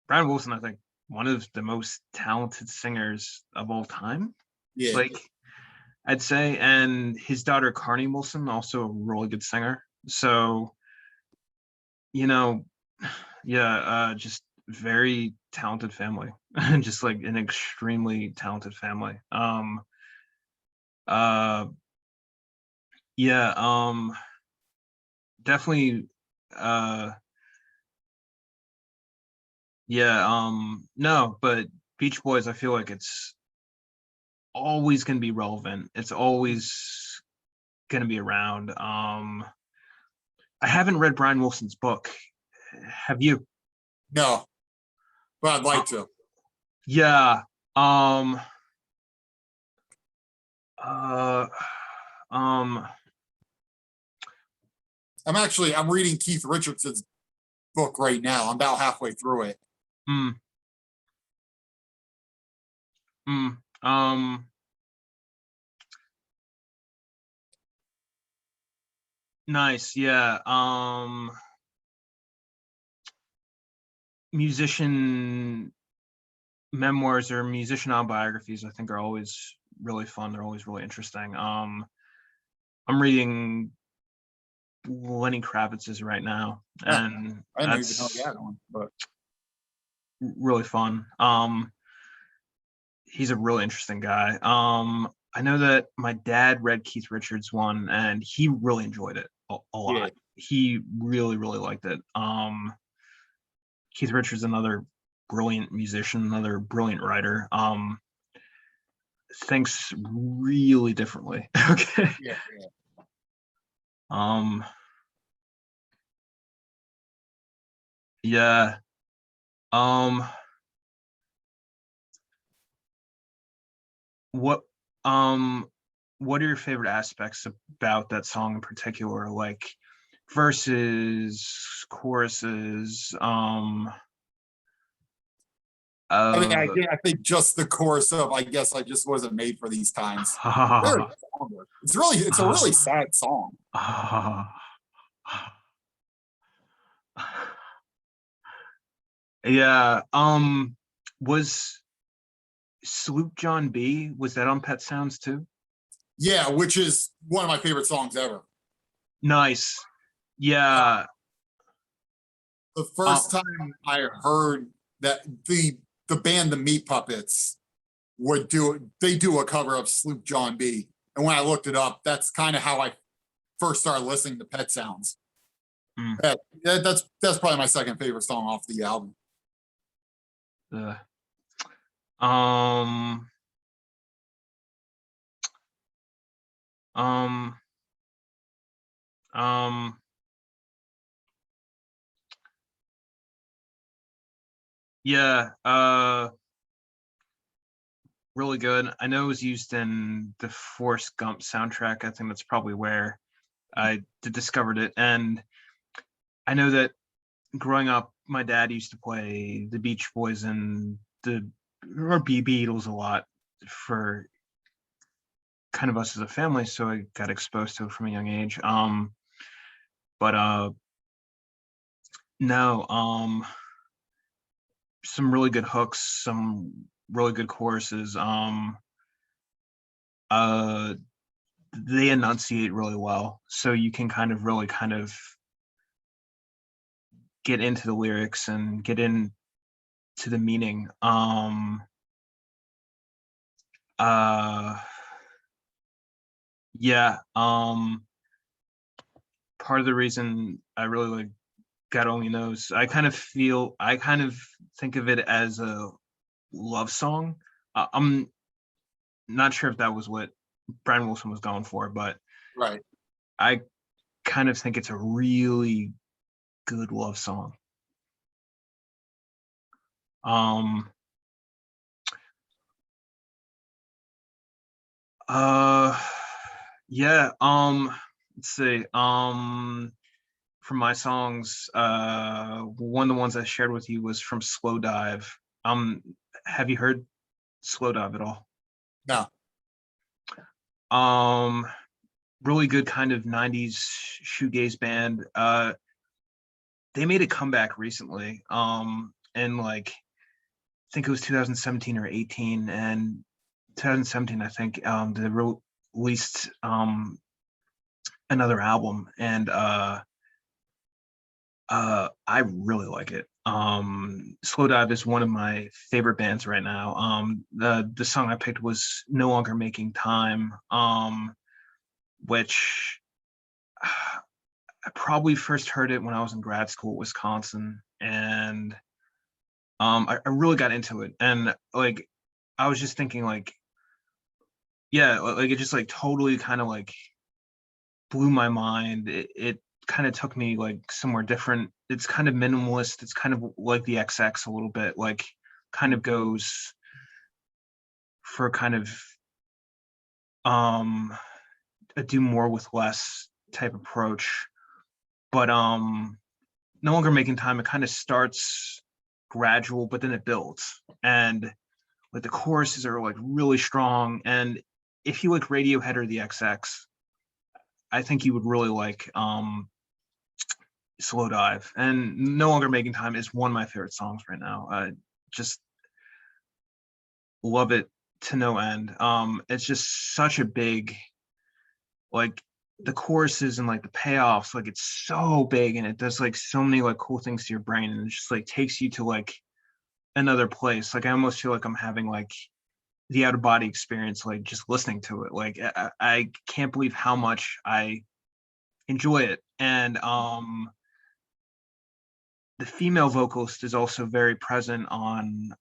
Brian Wilson, I think one of the most talented singers of all time. Yeah. Like I'd say, and his daughter Carney Wilson, also a really good singer. So, you know, yeah, just very talented family. Just like an extremely talented family. Uh yeah, definitely uh yeah, no, but Beach Boys, I feel like it's always gonna be relevant. It's always gonna be around. I haven't read Brian Wilson's book. Have you? No, but I'd Uh, like to. yeah. Um. Uh. Um. I'm reading Keith Richardson's book right now. I'm about halfway through it. Mm, mm, um. Nice. Yeah. Musician memoirs or musician autobiographies, I think, are always really fun. They're always really interesting. I'm reading Lenny Kravitz's right now, Huh, and I didn't even know he that's had one, but really fun. He's a really interesting guy. I know that my dad read Keith Richards one, and he really enjoyed it a yeah. lot. He really liked it. Keith Richards, another brilliant musician, another brilliant writer. Thinks really differently. Okay. Yeah. Um, yeah. Um, what um what are your favorite aspects about that song in particular? Like verses, choruses, I mean, uh I think just the chorus of "I guess I just wasn't made for these times." Very somber. It's a really sad song. yeah. Was Sloop John B, was that on Pet Sounds too? Yeah, which is one of my favorite songs ever. Nice. Uh, Yeah. the Uh, first time I heard that the band the Meat Puppets they do a cover of Sloop John B. And when I looked it up, that's kind of how I first started listening to Pet Sounds. mm, That's probably my second favorite song off the album. uh, um um um yeah, really good. I know it was used in the Forrest Gump soundtrack. I think that's probably where I discovered it. And I know that growing up, my dad used to play the Beach Boys and the or Beatles a lot for kind of us as a family, so I got exposed to it from a young age. But no, some really good hooks, some really good choruses. Uh, they enunciate really well, so you can kind of really kind of get into the lyrics and get into the meaning. Uh, yeah. Part of the reason I really like God Only Knows, I kind of think of it as a love song. I'm not sure if that was what Brian Wilson was going for, but Right. I kind of think it's a really good love song. Um, uh, yeah. Let's see. From my songs, one of the ones I shared with you was from Slow Dive. Have you heard Slow Dive at all? No. Um, really good kind of 90s shoegaze band. They made a comeback recently. And like I think it was 2017 or 18, and 2017 I think they released another album, and I really like it. Slow Dive is one of my favorite bands right now. The song I picked was No Longer Making Time, which I probably first heard it when I was in grad school at Wisconsin, and I really got into it. And like I was just thinking like, yeah, like it just like totally kind of like blew my mind. It kind of took me like somewhere different. It's kind of minimalist. It's kind of like the XX a little bit, like kind of goes for kind of um a do more with less type approach. But No Longer Making Time, it kind of starts gradual, but then it builds. And like the choruses are like really strong. And if you like Radiohead or the XX, I think you would really like Slow Dive. And No Longer Making Time is one of my favorite songs right now. I just love it to no end. It's just such a big, like the choruses and like the payoffs, like it's so big and it does like so many like cool things to your brain, and it just like takes you to like another place. Like I almost feel like I'm having like the out of body experience, like just listening to it. Like I can't believe how much I enjoy it. And the female vocalist is also very present on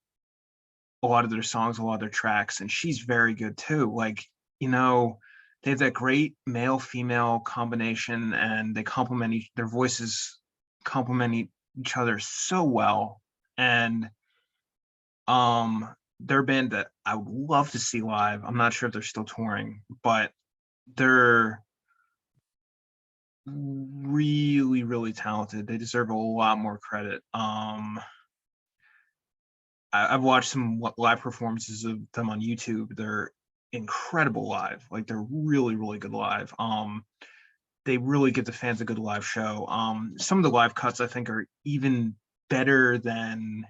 a lot of their songs, a lot of their tracks, and she's very good too. Like, you know, they have that great male female combination, and they complement their voices complement each other so well. And they're a band that I would love to see live. I'm not sure if they're still touring, but they're really, really talented. They deserve a lot more credit. I've watched some live performances of them on YouTube. They're incredible live. Like, they're really, really good live. They really give the fans a good live show. Some of the live cuts I think are even better than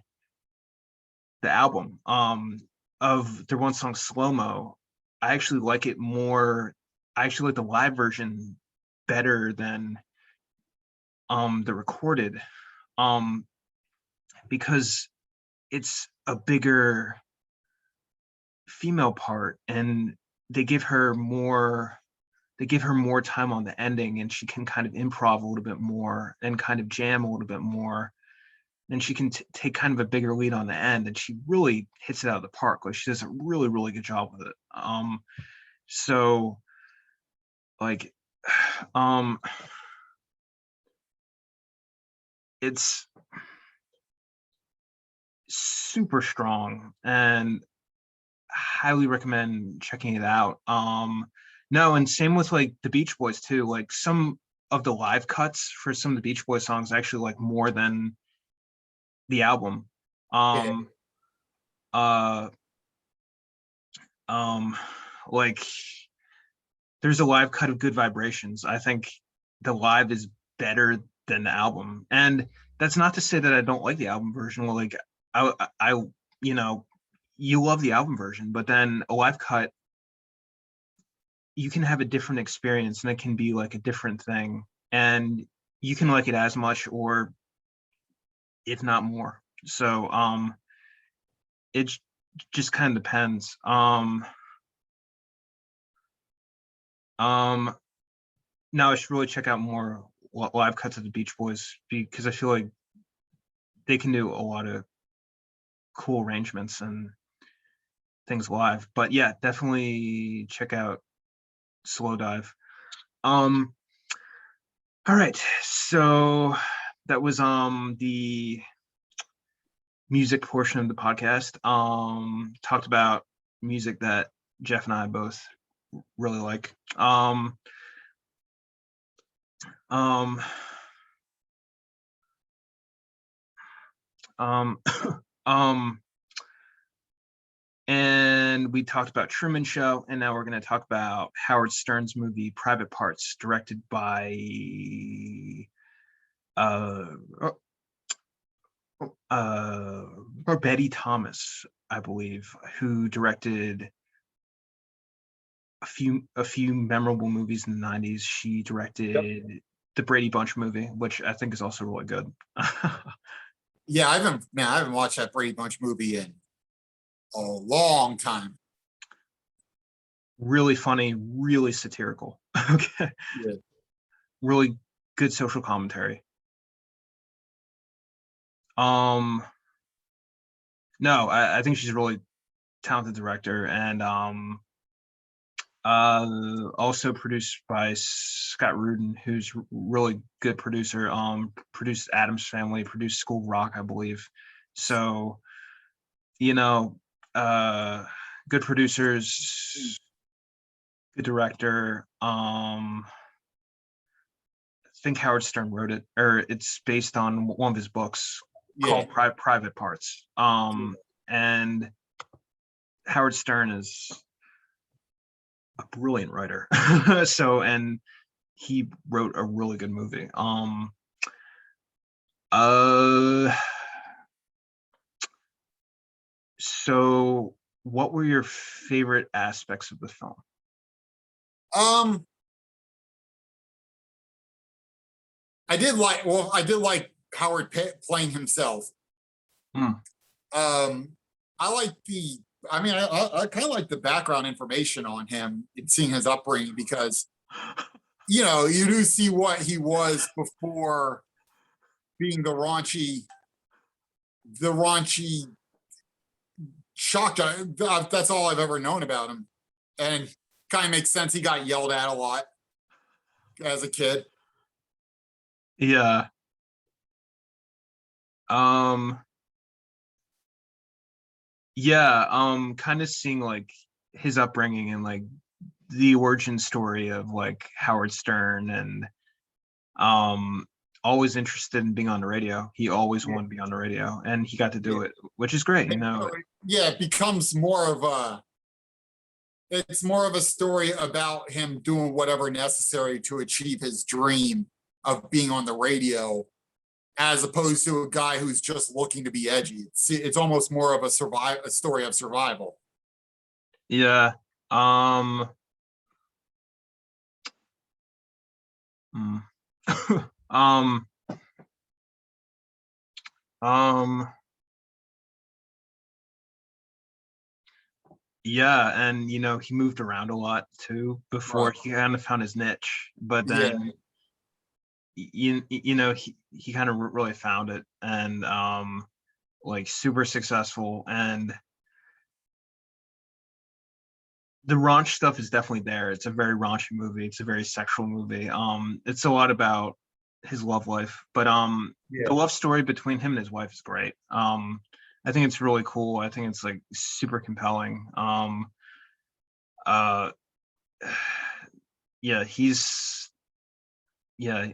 the album. Of their one song Slow Mo, I actually like it more. I actually like the live version better than the recorded, because it's a bigger female part, and they give her more time on the ending, and she can kind of improv a little bit more and kind of jam a little bit more, and she can take kind of a bigger lead on the end, and she really hits it out of the park. Like, she does a really, really good job with it. So like, it's super strong, and highly recommend checking it out. No, and same with like the Beach Boys too. Like, some of the live cuts for some of the Beach Boys songs I actually like more than the album. Yeah. Uh, um, like, there's a live cut of Good Vibrations. I think the live is better than the album, and that's not to say that I don't like the album version. Like, I, you know, you love the album version, but then a live cut, you can have a different experience, and it can be like a different thing, and you can like it as much, or if not more. So it just kind of depends. Um Now I should really check out more live cuts of the Beach Boys, because I feel like they can do a lot of cool arrangements and things live. But yeah, definitely check out Slow Dive. Um all right, so that was the music portion of the podcast. Talked about music that Jeff and I both really like. Um um um and we talked about Truman Show, and now we're going to talk about Howard Stern's movie Private Parts, directed by uh uh Betty Thomas, I believe, who directed a few memorable movies in the 90s. She directed the Brady Bunch movie, which I think is also really good. Yeah, I haven't watched that Brady Bunch movie in a long time. Really funny, really satirical. Okay. Yeah. Really good social commentary. Um, no, I think she's a really talented director, and also produced by Scott Rudin, who's really good producer. Produced Addams Family, produced School of Rock, I believe. So, you know, good producers, good director. I think Howard Stern wrote it, or it's based on one of his books Yeah. called Private Parts. And Howard Stern is a brilliant writer. So, and he wrote a really good movie. Uh, so what were your favorite aspects of the film? Um, I did like Howard playing himself. Hmm. I like I kind of like the background information on him and seeing his upbringing, because, you do see what he was before being the raunchy shock jock. That's all I've ever known about him, and kind of makes sense. He got yelled at a lot as a kid. Yeah. Um, yeah, kind of seeing like his upbringing and like the origin story of like Howard Stern, and always interested in being on the radio. He always wanted to be on the radio, and he got to do Yeah. it, which is great, Yeah, it becomes more of a. It's more of a story about him doing whatever necessary to achieve his dream of being on the radio, as opposed to a guy who's just looking to be edgy. It's almost more of a story of survival. Yeah. Um, hmm. um, um, yeah, and he moved around a lot too before Right. he kind of found his niche, but Yeah, then he kind of really found it, and like super successful, and the raunch stuff is definitely there. It's a very raunchy movie. It's a very sexual movie. It's a lot about his love life, but yeah. the love story between him and his wife is great. I think it's really cool. I think it's like super compelling. Uh, yeah, yeah.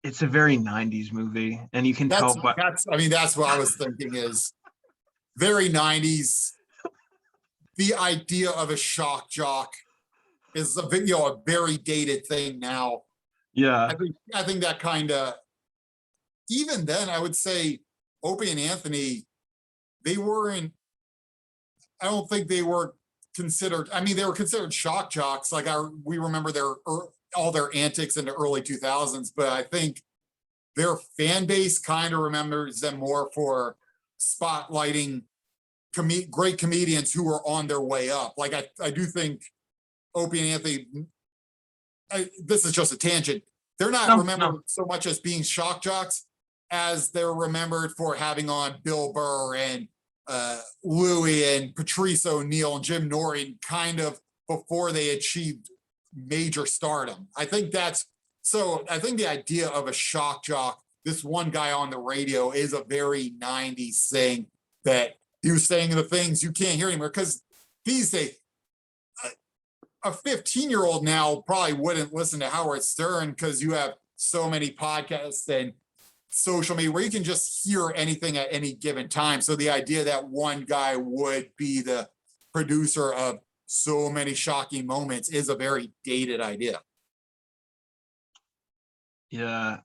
It's a very '90s movie, and you can tell. But I mean, that's what I was thinking is very 90s. The idea of a shock jock is a very dated thing now. yeah, I think that kind of, even then I would say Opie and Anthony, they weren't, I don't think they were considered, I mean, they were considered shock jocks. Like we remember all their antics in the early 2000s, but I think their fan base kind of remembers them more for spotlighting great comedians who were on their way up. Like I do think Opie and Anthony, this is just a tangent. They're not remembered no, so much as being shock jocks as they're remembered for having on Bill Burr and Louis and Patrice O'Neill and Jim Norton kind of before they achieved major stardom. I think the idea of a shock jock, this one guy on the radio, is a very 90s thing, that he was saying the things you can't hear anymore. Because these days, a 15-year-old now probably wouldn't listen to Howard Stern because you have so many podcasts and social media where you can just hear anything at any given time. So the idea that one guy would be the producer of so many shocking moments is a very dated idea. yeah.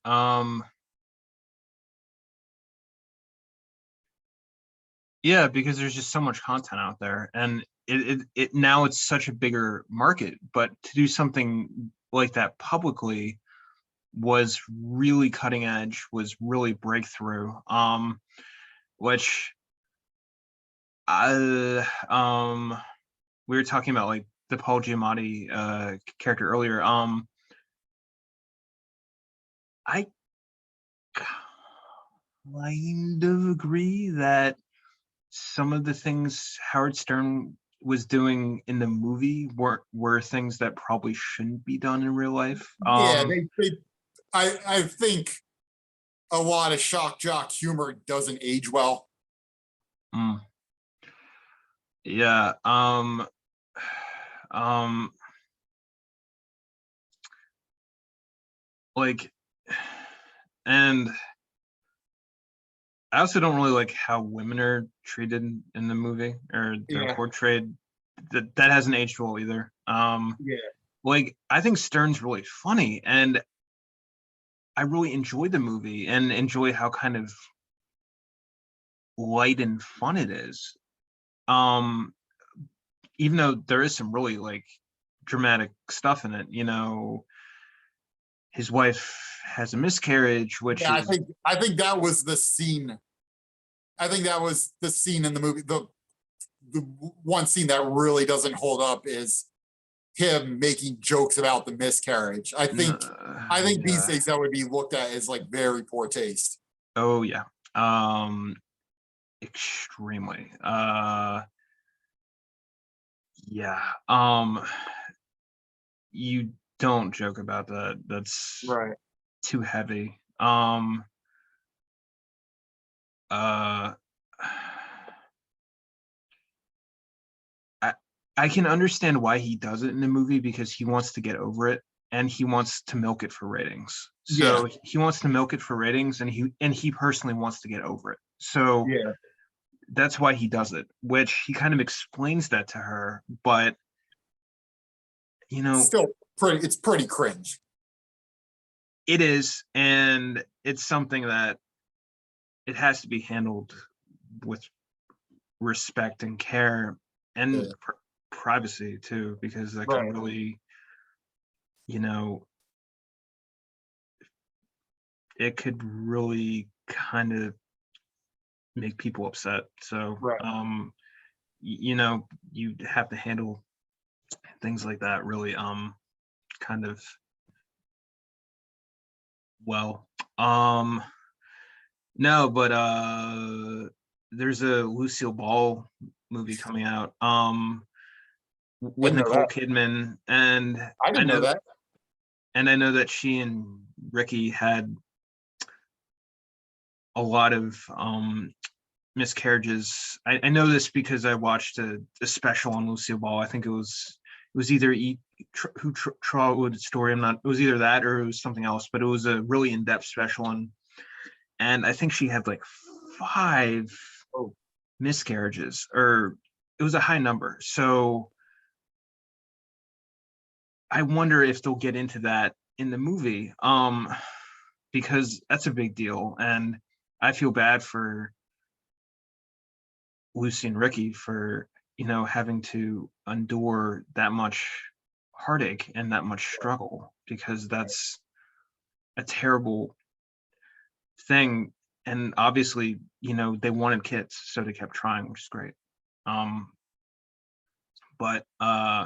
Yeah, because there's just so much content out there, and it now it's such a bigger market. But to do something like that publicly was really cutting edge, was really breakthrough. Which I we were talking about like the Pual Giamatti character earlier. I kind of agree that some of the things Howard Stern was doing in the movie were things that probably shouldn't be done in real life. Yeah, I think a lot of shock jock humor doesn't age well. Mm, yeah. Um, like, and I also don't really like how women are treated in the movie, or they're Yeah, portrayed. That hasn't aged well either. yeah, Like, I think Stern's really funny, and I really enjoy the movie and enjoy how kind of light and fun it is. Um, Even though there is some really like dramatic stuff in it, his wife has a miscarriage, which yeah. is I think that was the scene. I think that was the scene in the movie. The one scene that really doesn't hold up is him making jokes about the miscarriage. I think these Yeah. days that would be looked at as like very poor taste. Oh yeah. Extremely. Yeah. You don't joke about that. That's Right. too heavy. Uh I I can understand why he does it in the movie because he wants to get over it and he wants to milk it for ratings. Yeah. So he wants to milk it for ratings and he personally wants to get over it. So Yeah. that's why he does it, which he kind of explains that to her, but you know, Still pretty. It's pretty cringe. it is, and it's something that it has to be handled with respect and care and Yeah. privacy too, because that could Right. really, you know, it could really kind of make people upset. So, Right. you know, you have to handle things like that really, kind of well. No, but there's a Lucille Ball movie coming out. I With didn't know Nicole that. Kidman, and I I didn't know know that. and I know that she and Ricky had a lot of miscarriages. I know this because I watched a special on Lucille Ball. I think it was either Trotwood story. I'm not. It was either that or it was something else. But it was a really in depth special, and I think she had like 5 Oh, miscarriages, or it was a high number. So I wonder if they'll get into that in the movie, because that's a big deal, and I feel bad for Lucy and Ricky for having to endure that much heartache and that much struggle because that's a terrible thing. And obviously, they wanted kids, so they kept trying, which is great. Um, but I,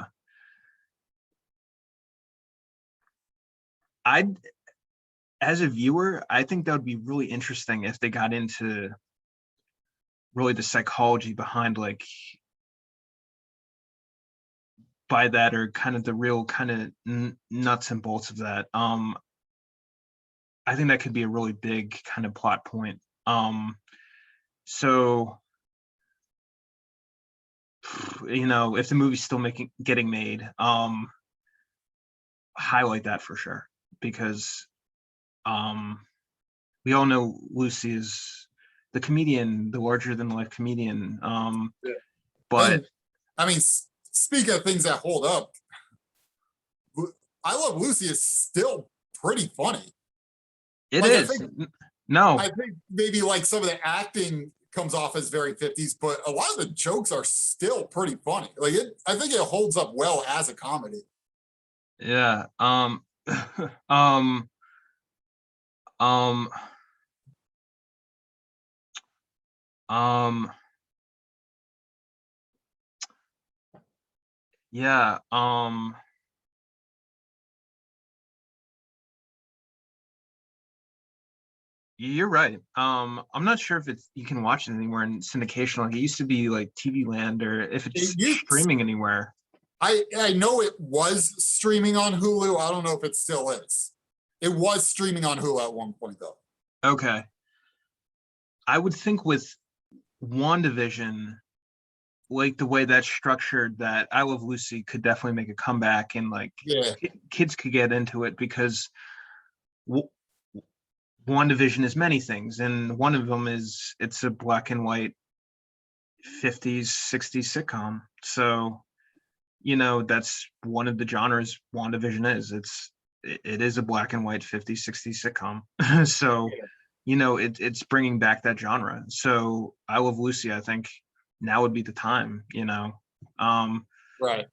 as a viewer, I think that would be really interesting if they got into really the psychology behind like by that or kind of the real kind of nuts and bolts of that. I think that could be a really big kind of plot point. So if the movie's still getting made, highlight that for sure because um we all know Lucy is the comedian, the larger than life comedian. yeah. But And I mean, speaking of things that hold up, I Love Lucy is still pretty funny. it Like is. No, I think maybe like some of the acting comes off as very 50s, but a lot of the jokes are still pretty funny. I think it holds up well as a comedy. yeah. Um, um, um, yeah. You're right. I'm not sure if you can watch it anywhere in syndication. Like it used to be like TV Land, or if It it's used, streaming anywhere. I know it was streaming on Hulu. I don't know if it still is. It was streaming on Hulu at one point though. Okay. I would think with WandaVision, like the way that's structured, that I Love Lucy could definitely make a comeback and like Yeah, kids could get into it because w- WandaVision is many things, and one of them is it's a black and white 50s, 60s sitcom. So that's one of the genres WandaVision is. It is a black and white 50s, 60s sitcom. So, yeah. it's bringing back that genre. So I Love Lucy, I think now would be the time. Um, Right.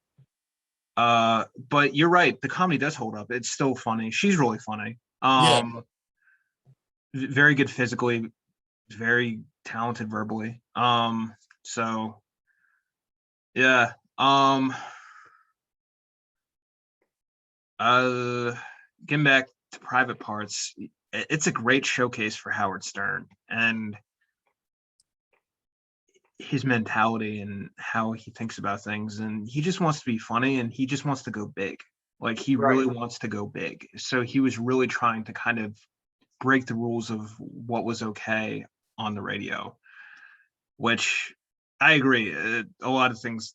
but you're right, the comedy does hold up. It's still funny. She's really funny. Yeah. Very good physically, very talented verbally. So yeah. Getting back to Private Parts, it's a great showcase for Howard Stern and his mentality and how he thinks about things. And he just wants to be funny and he just wants to go big. Like he Right. really wants to go big. So he was really trying to kind of break the rules of what was okay on the radio, which I agree. A lot of things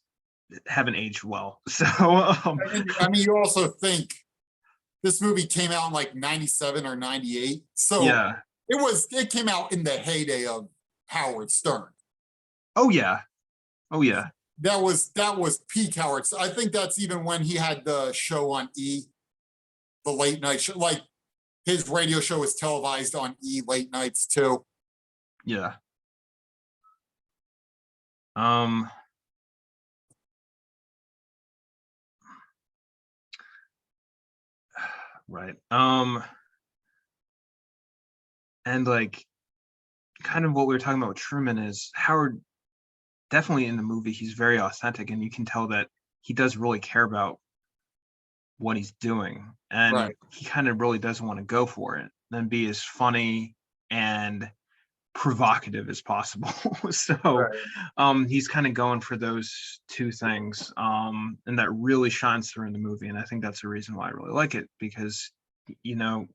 haven't aged well. So, I mean, you also think this movie came out in like 97 or 98. So yeah. it came out in the heyday of Howard Stern. Oh, yeah. Oh, yeah. That was peak Howard. I think that's even when he had the show on E, the late night show. Like his radio show was televised on E late nights too. Yeah. Right. And like kind of what we were talking about with Truman is Howard definitely in the movie, he's very authentic and you can tell that he does really care about what he's doing. And Right. he kind of really does want to go for it and be as funny and provocative as possible. So he's kind of going for those two things. And that really shines through in the movie. And I think that's the reason why I really like it, because you know,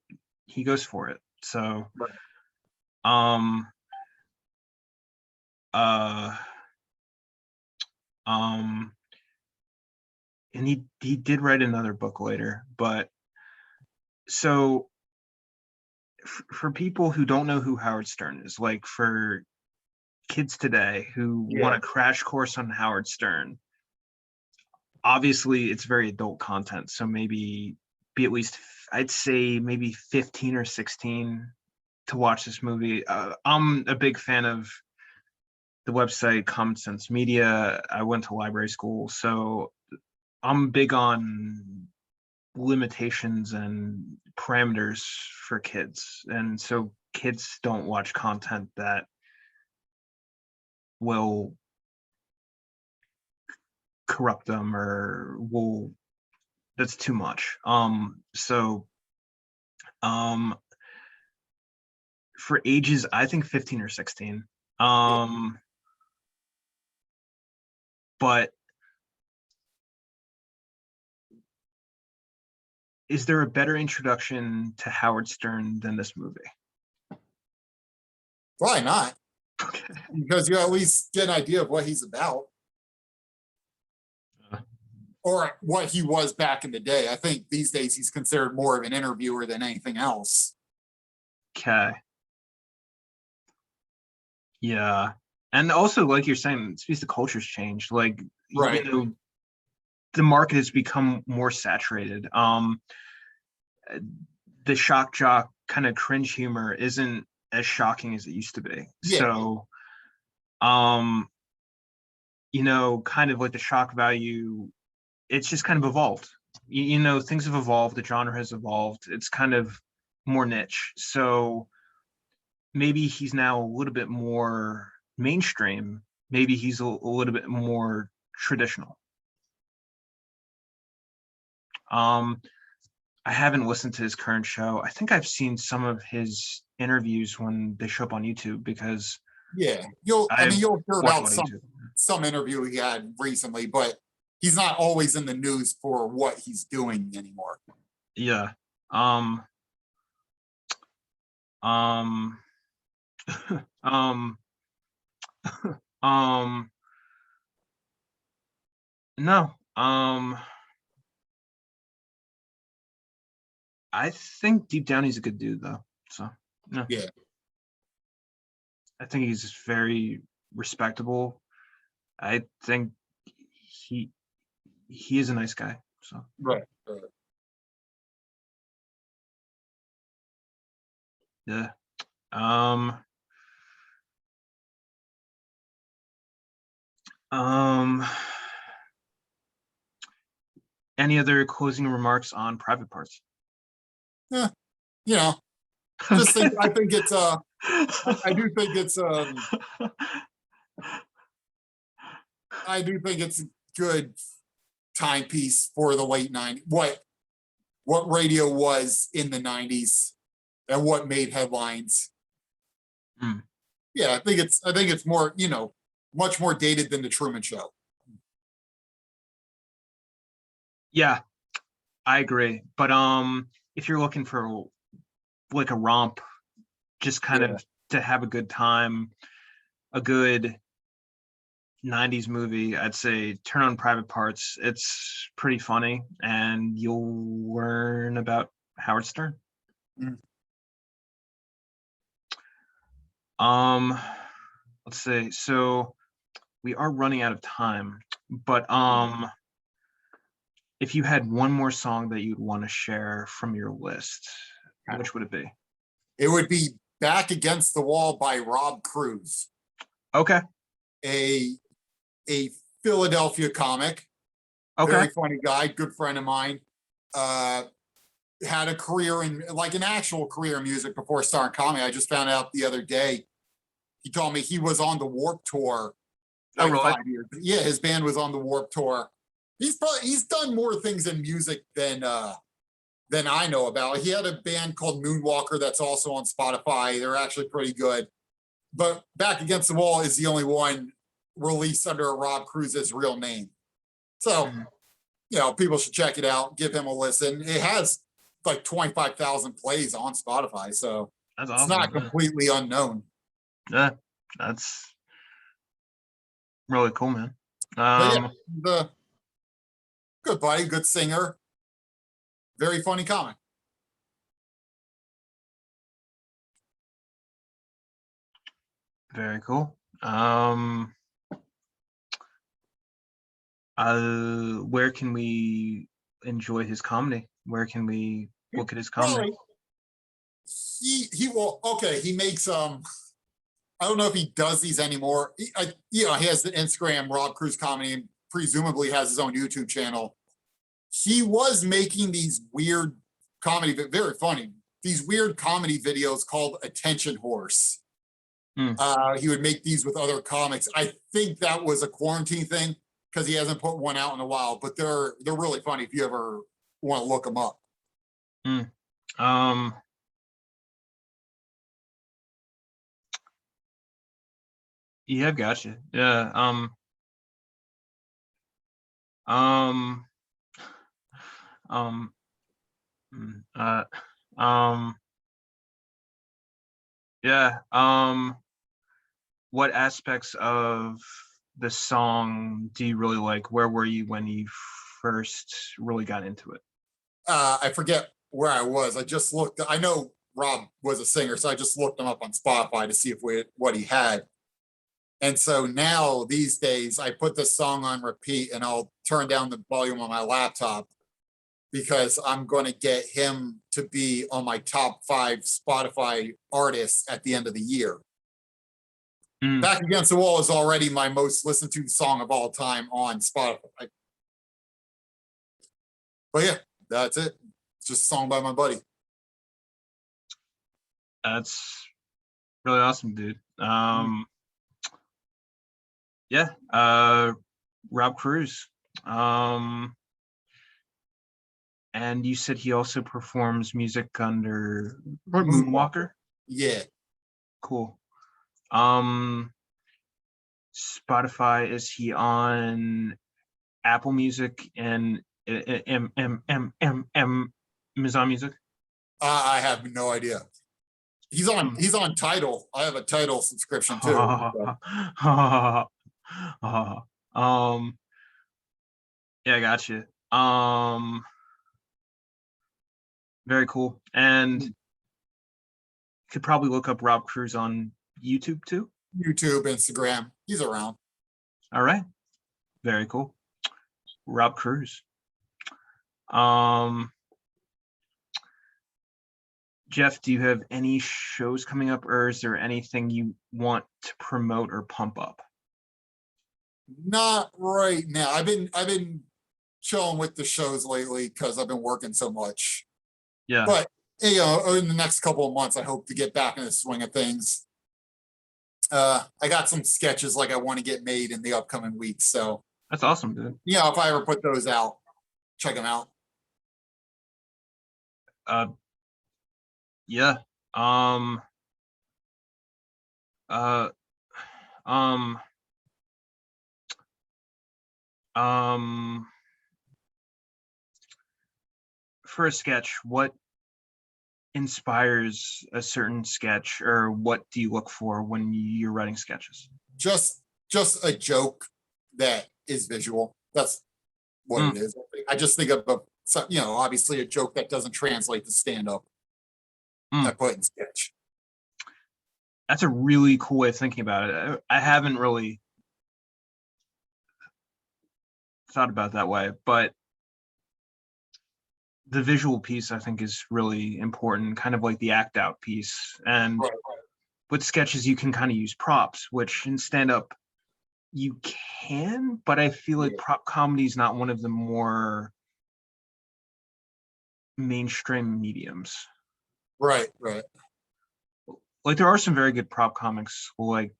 he goes for it. So um and he did write another book later, but so for people who don't know who Howard Stern is, like for kids today who want a crash course on Howard Stern, obviously it's very adult content, so maybe be at least, I'd say maybe 15 or 16 to watch this movie. I'm a big fan of the website Common Sense Media. I went to library school, so I'm big on limitations and parameters for kids, and so kids don't watch content that will corrupt them or will that's too much. For ages, I think 15 or 16. But is there a better introduction to Howard Stern than this movie? Why not? Okay. Because you at least get an idea of what he's about. Or what he was back in the day. I think these days he's considered more of an interviewer than anything else. Okay. Yeah. And also, like you're saying, it's because the culture's changed. Like, Right. you know, the market has become more saturated. The shock jock kind of cringe humor isn't as shocking as it used to be. Yeah. So, you know, kind of like the shock value, it's just kind of evolved. You know, things have evolved, the genre has evolved, it's kind of more niche. So maybe he's now a little bit more mainstream, maybe he's a little bit more traditional. I haven't listened to his current show. I think I've seen some of his interviews when they show up on YouTube, because you'll hear about some interview he had recently, but he's not always in the news for what he's doing anymore. Yeah. No. I think deep down he's a good dude though. So no. Yeah. I think he's just very respectable. I think he is a nice guy. So Right. yeah. Any other closing remarks on Private Parts? Yeah, you know, just think. I think it's I do think it's I do think it's a good timepiece for the late '90s. What what radio was in the 90s and what made headlines. Mm. Yeah, I think it's more, much more dated than the Truman Show. Yeah, I agree. But if you're looking for like a romp, just kind Yeah. of to have a good time, a good 90s movie, I'd say turn on Private Parts. It's pretty funny and you'll learn about Howard Stern. Mm. Um, let's see. So we are running out of time, but if you had one more song that you'd want to share from your list, which would it be? It would be Back Against the Wall by Rob Cruz, Okay. a Philadelphia comic. Okay. Very funny guy, good friend of mine. Had a career in like an actual career in music before starting comedy. I just found out the other day. He told me he was on the Warped Tour Oh, like really? 5 years. Yeah, his band was on the Warped Tour. He's done more things in music than I know about. He had a band called Moonwalker that's also on Spotify. They're actually pretty good. But Back Against the Wall is the only one released under Rob Cruz's real name. So, people should check it out, give him a listen. It has like 25,000 plays on Spotify. So That's it's awesome. not completely unknown. Yeah, that's really cool, man. But the good buddy, good singer, very funny comic. Very cool. Where can we enjoy his comedy? Where can we look at his comedy? Well, he will okay. He makes I don't know if he does these anymore. He has the Instagram Rob Cruz Comedy and presumably has his own YouTube channel. He was making these weird comedy, but very funny. These weird comedy videos called Attention Horse. He would make these with other comics. I think that was a quarantine thing because he hasn't put one out in a while. But they're really funny if you ever want to look them up. Yeah, gotcha. Yeah. Um. Um. Yeah. What aspects of the song do you really like? Where were you when you first really got into it? I forget where I was. I just looked. I know Rob was a singer, so I just looked him up on Spotify to see what he had. And so now these days, I put this song on repeat, and I'll turn down the volume on my laptop because I'm going to get him to be on my top 5 Spotify artists at the end of the year. Back Against the Wall is already my most listened to song of all time on Spotify. But yeah, that's it. It's just a song by my buddy. That's really awesome, dude. Yeah, Rob Cruz. And you said he also performs music under Moonwalker? Yeah. Cool. Spotify, is he on Apple Music and Amazon Music? I have no idea. He's on Tidal. I have a Tidal subscription too. So. Yeah, I got you. Very cool. And you could probably look up Rob Cruz on YouTube too. YouTube, Instagram. He's around. All right. Very cool. Rob Cruz. Jeff, do you have any shows coming up, or is there anything you want to promote or pump up? Not right now. I've been chilling with the shows lately because I've been working so much. Yeah. But in the next couple of months, I hope to get back in the swing of things. I got some sketches like I want to get made in the upcoming weeks. So that's awesome, dude. If I ever put those out, check them out. Yeah. Uh, um, um, for a sketch, what inspires a certain sketch, or what do you look for when you're writing sketches? Just a joke that is visual. That's what Mm, it is. I just think of obviously a joke that doesn't translate to stand up. I mm. put in sketch. That's a really cool way of thinking about it. I haven't really thought about it that way, but the visual piece I think is really important, kind of like the act out piece. And Right, with sketches, you can kind of use props, which in stand up you can, but I feel like right, prop comedy is not one of the more mainstream mediums. right, right. Like there are some very good prop comics like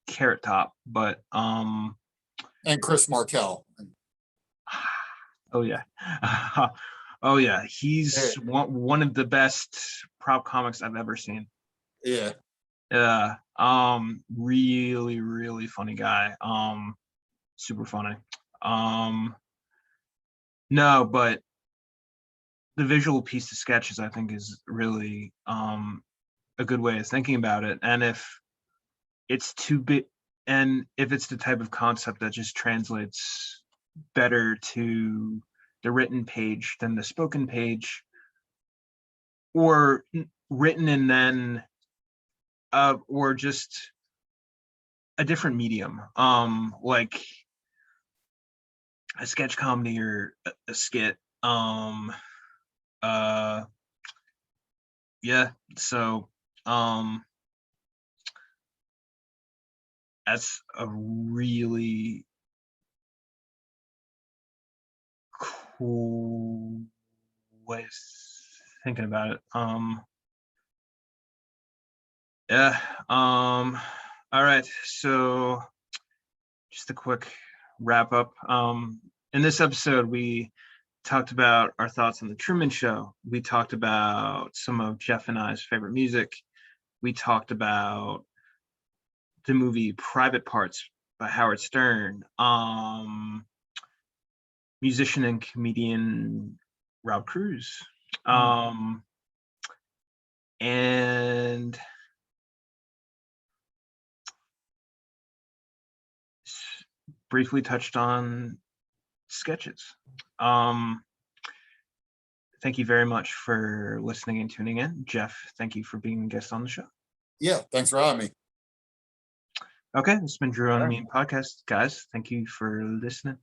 Carrot Top, but And Chris Martel. oh yeah. Oh yeah, Yeah, he's one of the best prop comics I've ever seen. yeah. Yeah. Really, really funny guy. Super funny. Um, no, but the visual piece to sketches I think is really a good way of thinking about it. And if it's too big, and if it's the type of concept that just translates better to the written page than the spoken page, or written and then or just a different medium, like a sketch comedy or a skit. Uh yeah, so um that's a really cool way of thinking about it. Yeah. All right, so just a quick wrap up. In this episode we talked about our thoughts on the Truman Show. We talked about some of Jeff and I's favorite music. We talked about the movie Private Parts by Howard Stern. Musician and comedian Rob Cruz. Mm. And briefly touched on sketches. Um, thank you very much for listening and tuning in. Jeff, thank you for being a guest on the show. Yeah, thanks for having me. Okay, this has been Drew on All the right. Mean Podcast. Guys, thank you for listening.